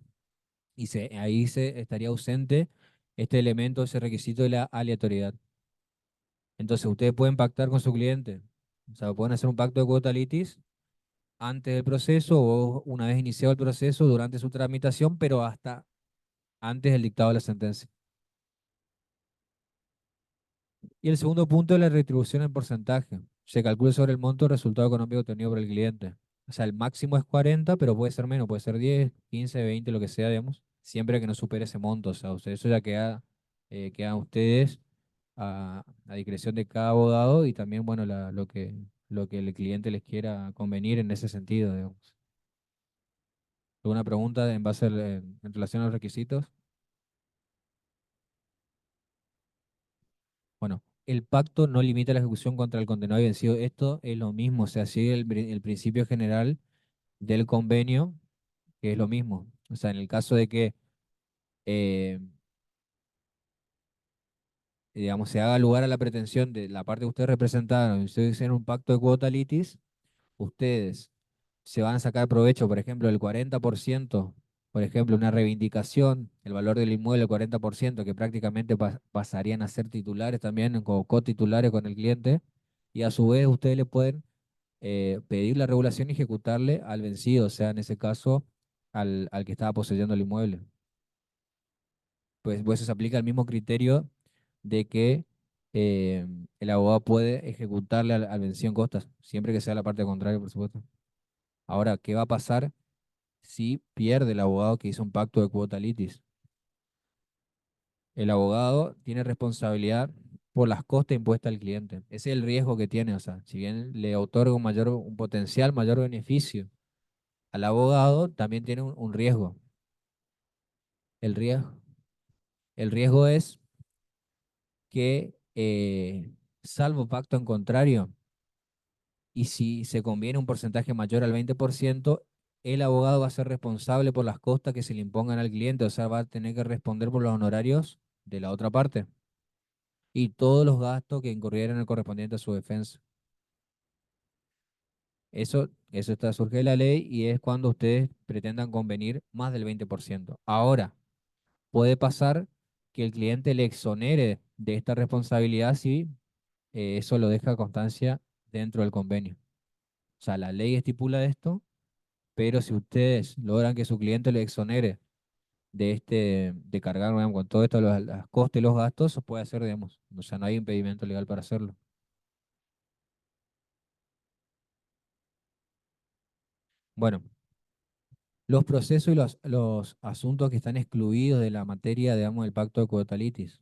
Y ahí se estaría ausente este elemento, ese requisito de la aleatoriedad. Entonces, ustedes pueden pactar con su cliente. O sea, pueden hacer un pacto de cuota litis antes del proceso o una vez iniciado el proceso, durante su tramitación, pero hasta antes del dictado de la sentencia. Y el segundo punto es la retribución en porcentaje. Se calcula sobre el monto del resultado económico obtenido por el cliente. O sea, el máximo es 40, pero puede ser menos, puede ser 10, 15, 20, lo que sea, digamos, siempre que no supere ese monto. O sea, eso ya queda a ustedes a discreción de cada abogado y también, bueno, lo que el cliente les quiera convenir en ese sentido, digamos. ¿Alguna pregunta en base en relación a los requisitos? Bueno, el pacto no limita la ejecución contra el condenado y vencido. Esto es lo mismo, o sea, sigue el principio general del convenio, que es lo mismo. O sea, en el caso de que, eh, digamos, se haga lugar a la pretensión de la parte que ustedes representaron, y ustedes hicieron un pacto de cuota litis, ustedes se van a sacar provecho, por ejemplo, del 40%, por ejemplo, una reivindicación, el valor del inmueble, el 40%, que prácticamente pasarían a ser titulares también, como cotitulares con el cliente, y a su vez ustedes le pueden pedir la regulación y ejecutarle al vencido, o sea, en ese caso, al que estaba poseyendo el inmueble. Pues se aplica el mismo criterio de que eh, el abogado puede ejecutarle al vencido en costas, siempre que sea la parte contraria, por supuesto. Ahora, ¿qué va a pasar si pierde el abogado que hizo un pacto de cuota litis? El abogado tiene responsabilidad por las costas impuestas al cliente. Ese es el riesgo que tiene, o sea, si bien le otorga un potencial mayor beneficio al abogado, también tiene un riesgo. El riesgo, el riesgo es que, salvo pacto en contrario, y si se conviene un porcentaje mayor al 20%, el abogado va a ser responsable por las costas que se le impongan al cliente, o sea, va a tener que responder por los honorarios de la otra parte y todos los gastos que incurrieran en el correspondiente a su defensa. Eso está, surge de la ley y es cuando ustedes pretendan convenir más del 20%. Ahora, puede pasar que el cliente le exonere de esta responsabilidad si eso lo deja constancia dentro del convenio. O sea, la ley estipula esto, pero si ustedes logran que su cliente le exonere de cargar, digamos, con todo esto, los costes y los gastos, se puede hacer, digamos. O sea, no hay impedimento legal para hacerlo. Bueno, los procesos y los asuntos que están excluidos de la materia, digamos, del pacto de coetalitis.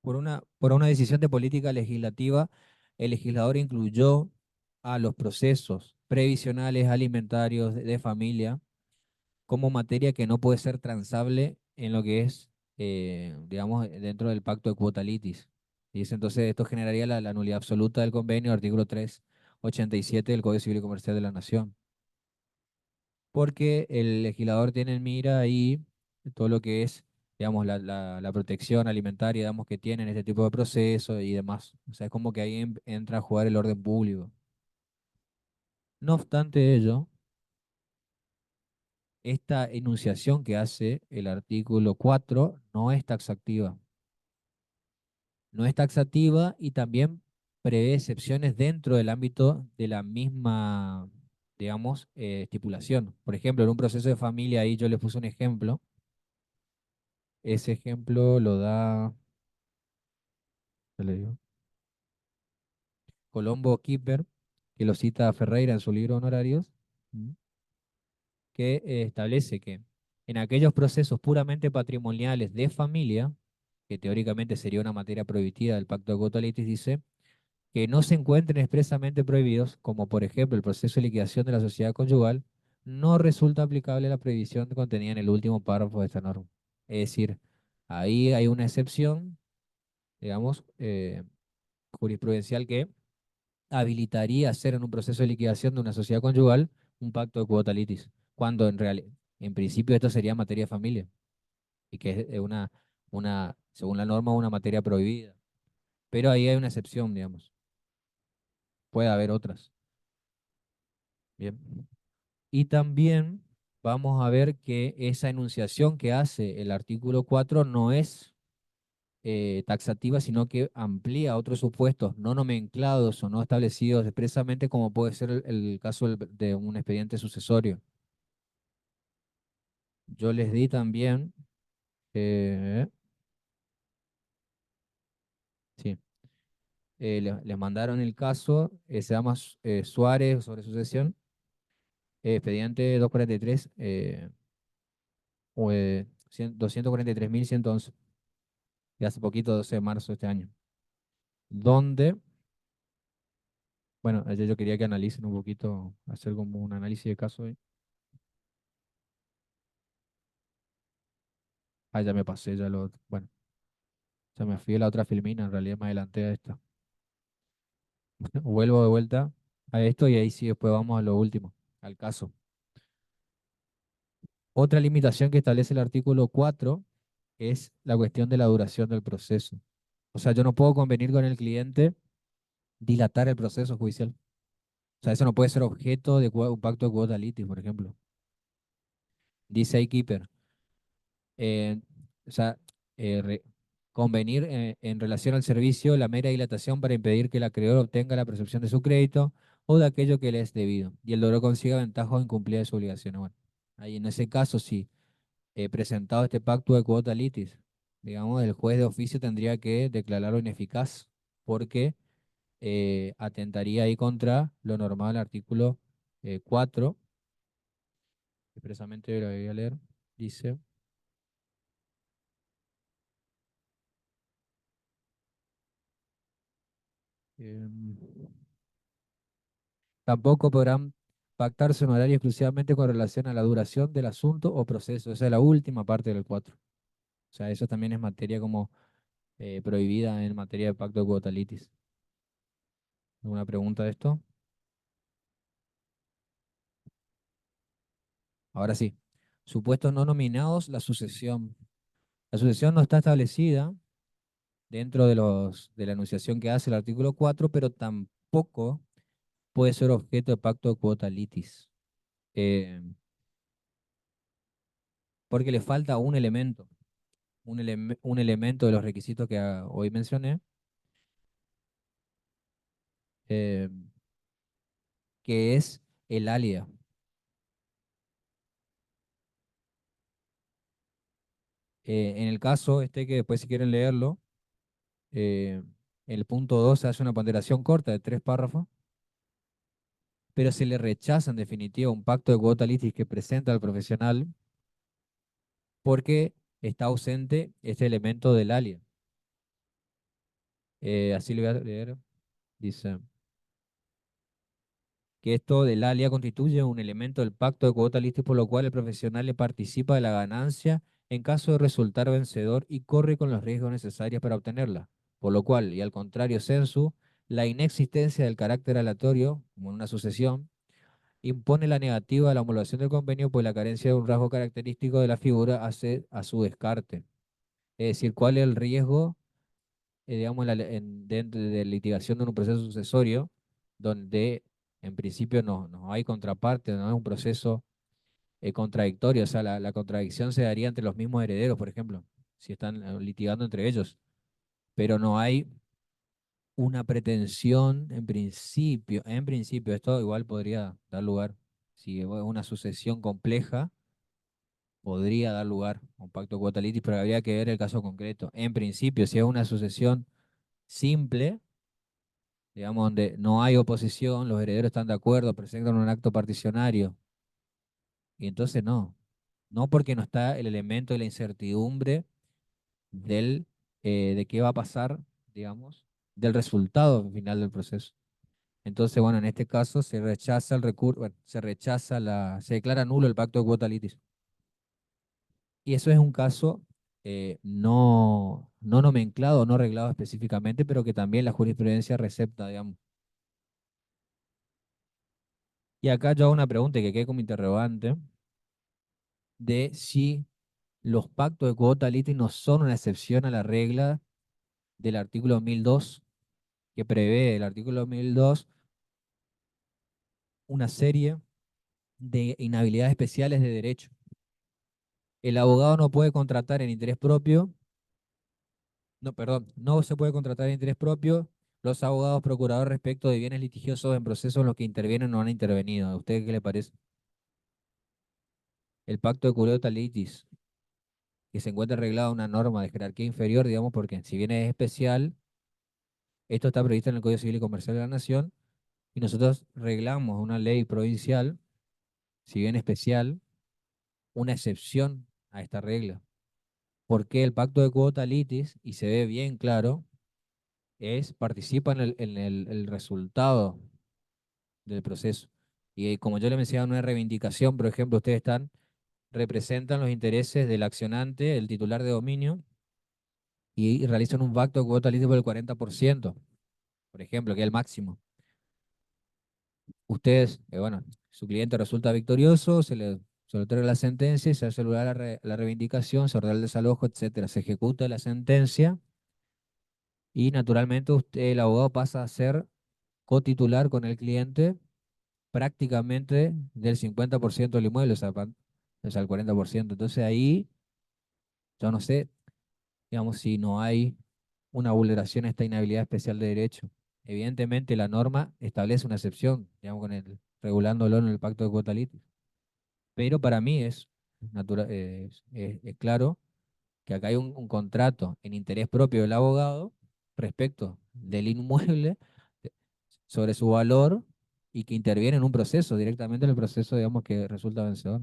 Por una decisión de política legislativa, el legislador incluyó a los procesos previsionales alimentarios de familia como materia que no puede ser transable en lo que es, digamos, dentro del pacto de cuota litis. Y entonces esto generaría la nulidad absoluta del convenio, artículo 387 del Código Civil y Comercial de la Nación. Porque el legislador tiene en mira ahí todo lo que es, digamos, la protección alimentaria, digamos, que tienen este tipo de procesos y demás. O sea, es como que ahí entra a jugar el orden público. No obstante ello, esta enunciación que hace el artículo 4 no es taxativa. No es taxativa y también prevé excepciones dentro del ámbito de la misma, digamos, estipulación. Por ejemplo, en un proceso de familia, ahí yo les puse un ejemplo. Ese ejemplo lo da, ya le digo, Colombo Kipper, que lo cita Ferreira en su libro Honorarios, que establece que en aquellos procesos puramente patrimoniales de familia, que teóricamente sería una materia prohibitiva del pacto de Cotalitis, dice que no se encuentren expresamente prohibidos, como por ejemplo el proceso de liquidación de la sociedad conyugal, no resulta aplicable la prohibición contenida en el último párrafo de esta norma. Es decir, ahí hay una excepción, digamos, jurisprudencial que habilitaría hacer en un proceso de liquidación de una sociedad conyugal un pacto de cuota litis, cuando en principio esto sería materia de familia y que es según la norma, una materia prohibida. Pero ahí hay una excepción, digamos. Puede haber otras. Bien. Y también vamos a ver que esa enunciación que hace el artículo 4 no es taxativa, sino que amplía otros supuestos no nomenclados o no establecidos expresamente, como puede ser el caso de un expediente sucesorio. Yo les di también, eh, sí, les mandaron el caso, se llama Suárez sobre sucesión, expediente 243, 243.111. de hace poquito, 12 de marzo de este año, donde, bueno, ayer yo quería que analicen un poquito, hacer como un análisis de caso ahí. Ah, ya me pasé, ya lo, bueno, ya me fui a la otra filmina, en realidad me adelanté a esta. Vuelvo de vuelta a esto y ahí sí después vamos a lo último, al caso. Otra limitación que establece el artículo 4 es la cuestión de la duración del proceso. O sea, yo no puedo convenir con el cliente dilatar el proceso judicial. O sea, eso no puede ser objeto de un pacto de quota litis, por ejemplo. Dice ahí Keeper. eh, o sea, convenir en relación al servicio la mera dilatación para impedir que el acreedor obtenga la percepción de su crédito o de aquello que le es debido, y el deudor consiga ventaja o incumplida de sus obligaciones. Bueno, ahí en ese caso, si presentado este pacto de quota litis, digamos, el juez de oficio tendría que declararlo ineficaz porque atentaría ahí contra lo normal, artículo 4, expresamente lo voy a leer, dice, em, tampoco podrán pactarse en horario exclusivamente con relación a la duración del asunto o proceso. Esa es la última parte del 4. O sea, eso también es materia como prohibida en materia de pacto de quota litis. ¿Alguna pregunta de esto? Ahora sí. Supuestos no nominados, la sucesión. La sucesión no está establecida dentro de la enunciación que hace el artículo 4, pero tampoco puede ser objeto de pacto de quota litis, eh, porque le falta un elemento, un elemento de los requisitos que hoy mencioné, eh, que es el alia. En el caso este, que después si quieren leerlo, eh, el punto 2 se hace una ponderación corta de 3 párrafos, pero se le rechaza en definitiva un pacto de quota litis que presenta al profesional porque está ausente este elemento del alia. Así le voy a leer. Dice que esto del alia constituye un elemento del pacto de cuota litis por lo cual el profesional le participa de la ganancia en caso de resultar vencedor y corre con los riesgos necesarios para obtenerla. Por lo cual, y al contrario sensu, la inexistencia del carácter aleatorio, como en una sucesión, impone la negativa a la homologación del convenio, pues la carencia de un rasgo característico de la figura hace a su descarte. Es decir, cuál es el riesgo, digamos, dentro de litigación de un proceso sucesorio, donde en principio no hay contraparte, no es un proceso contradictorio, o sea, la contradicción se daría entre los mismos herederos, por ejemplo, si están litigando entre ellos, pero no hay una pretensión en principio, esto igual podría dar lugar, si es una sucesión compleja, podría dar lugar a un pacto de quota litis, pero habría que ver el caso concreto. En principio, si es una sucesión simple, digamos, donde no hay oposición, los herederos están de acuerdo, presentan un acto particionario, y entonces no porque no está el elemento de la incertidumbre de qué va a pasar, digamos, del resultado final del proceso. Entonces, bueno, en este caso se rechaza el recurso, bueno, se declara nulo el pacto de quota litis. Y eso es un caso no nomenclado, no reglado específicamente, pero que también la jurisprudencia recepta, digamos. Y acá yo hago una pregunta que quede como interrogante de si los pactos de quota litis no son una excepción a la regla del artículo 1002, que prevé el artículo 1002 una serie de inhabilidades especiales de derecho. El abogado no puede contratar en interés propio, no, perdón, no se puede contratar en interés propio los abogados procuradores respecto de bienes litigiosos en procesos en los que intervienen o no han intervenido. ¿A usted qué le parece? El pacto de quota litis, que se encuentra arreglado una norma de jerarquía inferior, digamos, porque si bien es especial, esto está previsto en el Código Civil y Comercial de la Nación, y nosotros reglamos una ley provincial, si bien especial, una excepción a esta regla. porque el pacto de cuota litis, y se ve bien claro, participa el resultado del proceso. Y como yo le mencionaba en una reivindicación, por ejemplo, representan los intereses del accionante, el titular de dominio, y realizan un pacto de cuota litis por el 40%, por ejemplo, que es el máximo. Ustedes, bueno, su cliente resulta victorioso, se le otorga la sentencia y se hace lugar a la reivindicación, se ordena el desalojo, etcétera. Se ejecuta la sentencia y naturalmente el abogado pasa a ser cotitular con el cliente prácticamente del 50% del inmueble, o sea, el 40%. Entonces ahí, yo no sé, digamos, si no hay una vulneración a esta inhabilidad especial de derecho. Evidentemente la norma establece una excepción, digamos, regulándolo en el pacto de cuota litis. Pero para mí es claro que acá hay un contrato en interés propio del abogado respecto del inmueble eh, sobre su valor y que interviene en un proceso, directamente en el proceso, digamos, que resulta vencedor.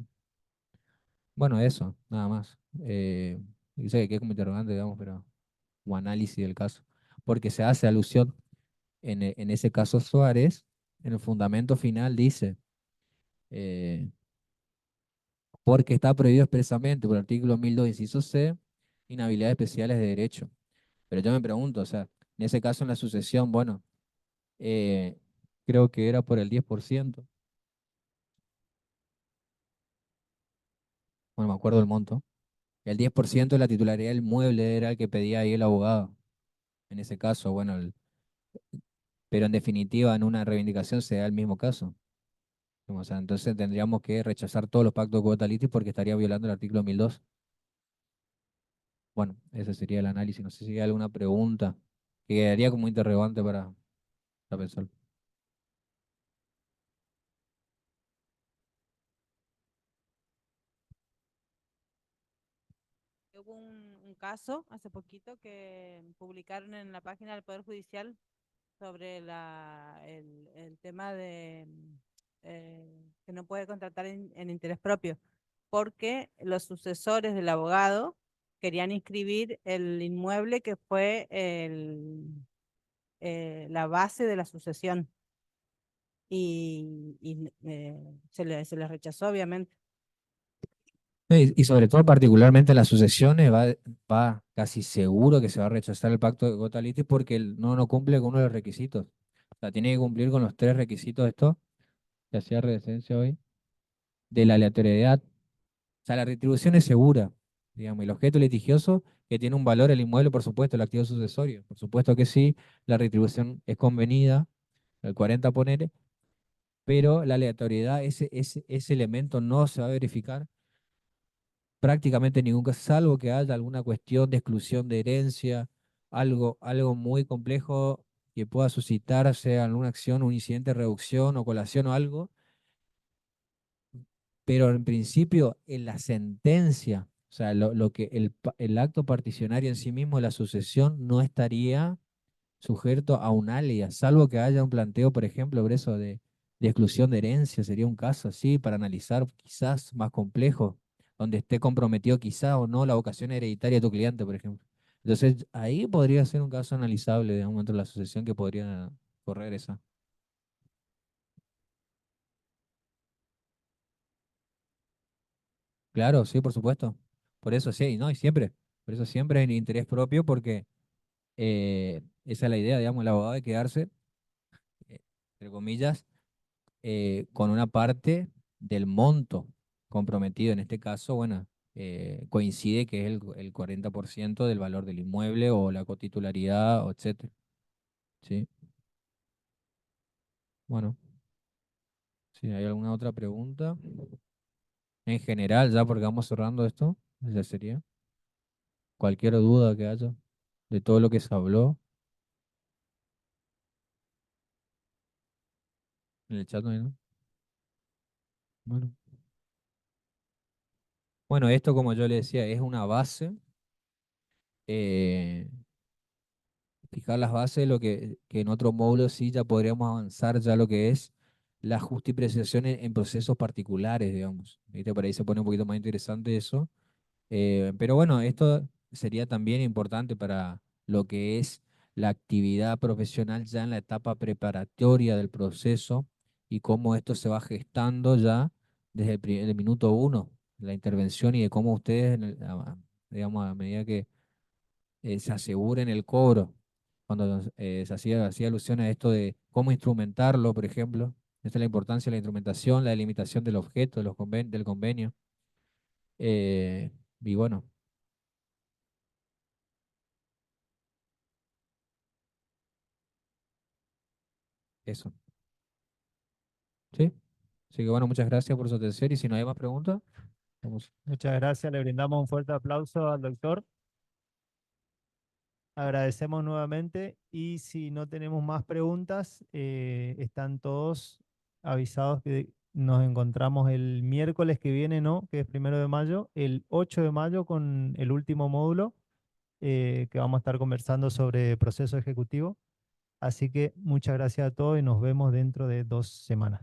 Bueno, eso, nada más. Dice que quede como interrogante, digamos, pero como análisis del caso. Porque se hace alusión en ese caso Suárez, en el fundamento final dice, eh, porque está prohibido expresamente por el artículo 1002, inciso C, inhabilidades especiales de derecho. Pero yo me pregunto, o sea, en ese caso en la sucesión, bueno, eh, creo que era por el 10%, bueno, me acuerdo el monto, el 10% de la titularidad del mueble era el que pedía ahí el abogado. En ese caso, bueno, pero en definitiva en una reivindicación se da el mismo caso. O sea, entonces tendríamos que rechazar todos los pactos de cuota litis porque estaría violando el artículo 1002. Bueno, ese sería el análisis. No sé si hay alguna pregunta que quedaría como interrogante para pensar. Hubo un caso hace poquito que publicaron en la página del Poder Judicial sobre el tema de que no puede contratar en interés propio, porque los sucesores del abogado querían inscribir el inmueble que fue la base de la sucesión y se les rechazó, obviamente. Y sobre todo, particularmente en las sucesiones, va casi seguro que se va a rechazar el pacto de cuota litis porque no cumple con uno de los requisitos. O sea, tiene que cumplir con los tres requisitos de esto, que hacía referencia hoy, de la aleatoriedad. O sea, la retribución es segura, digamos, y el objeto litigioso que tiene un valor el inmueble, por supuesto, el activo sucesorio. Por supuesto que sí, la retribución es convenida, el 40 ponele, pero la aleatoriedad, ese elemento no se va a verificar prácticamente en ningún caso, salvo que haya alguna cuestión de exclusión de herencia, algo muy complejo que pueda suscitarse alguna acción, un incidente de reducción o colación o algo, pero en principio en la sentencia, o sea, lo que el acto particionario en sí mismo de la sucesión no estaría sujeto a un alias, salvo que haya un planteo, por ejemplo, por eso de exclusión de herencia, sería un caso así para analizar quizás más complejo, donde esté comprometido quizás o no la vocación hereditaria de tu cliente, por ejemplo. Entonces, ahí podría ser un caso analizable de un momento de la sucesión que podría correr esa. Claro, sí, por supuesto. Por eso sí, ¿no? Y siempre. Por eso siempre en interés propio, porque esa es la idea, digamos, el abogado de quedarse, entre comillas, con una parte del monto comprometido. En este caso, bueno, coincide que es el 40% del valor del inmueble o la cotitularidad, o etcétera. ¿Sí? Bueno, si hay alguna otra pregunta. En general, ya porque vamos cerrando esto, ya sería. Cualquier duda que haya de todo lo que se habló en el chat, ¿no? Bueno. Bueno, esto como yo le decía, es una base. eh, Fijar las bases, que en otro módulo sí ya podríamos avanzar ya lo que es la justipreciación en procesos particulares, digamos. ¿Viste? Por ahí se pone un poquito más interesante eso. Pero bueno, esto sería también importante para lo que es la actividad profesional ya en la etapa preparatoria del proceso y cómo esto se va gestando ya desde el minuto uno, la intervención y de cómo ustedes, digamos, a medida que se aseguren el cobro, cuando se hacía alusión a esto de cómo instrumentarlo, por ejemplo. Esta es la importancia de la instrumentación, la delimitación del objeto, del convenio. eh, y bueno, eso. ¿Sí? Así que bueno, muchas gracias por su atención y si no hay más preguntas, vamos. Muchas gracias, le brindamos un fuerte aplauso al doctor. Agradecemos nuevamente y si no tenemos más preguntas, están todos avisados que nos encontramos el miércoles que viene, ¿no? Que es 1 de mayo, el 8 de mayo con el último módulo que vamos a estar conversando sobre proceso ejecutivo. Así que muchas gracias a todos y nos vemos dentro de 2 semanas.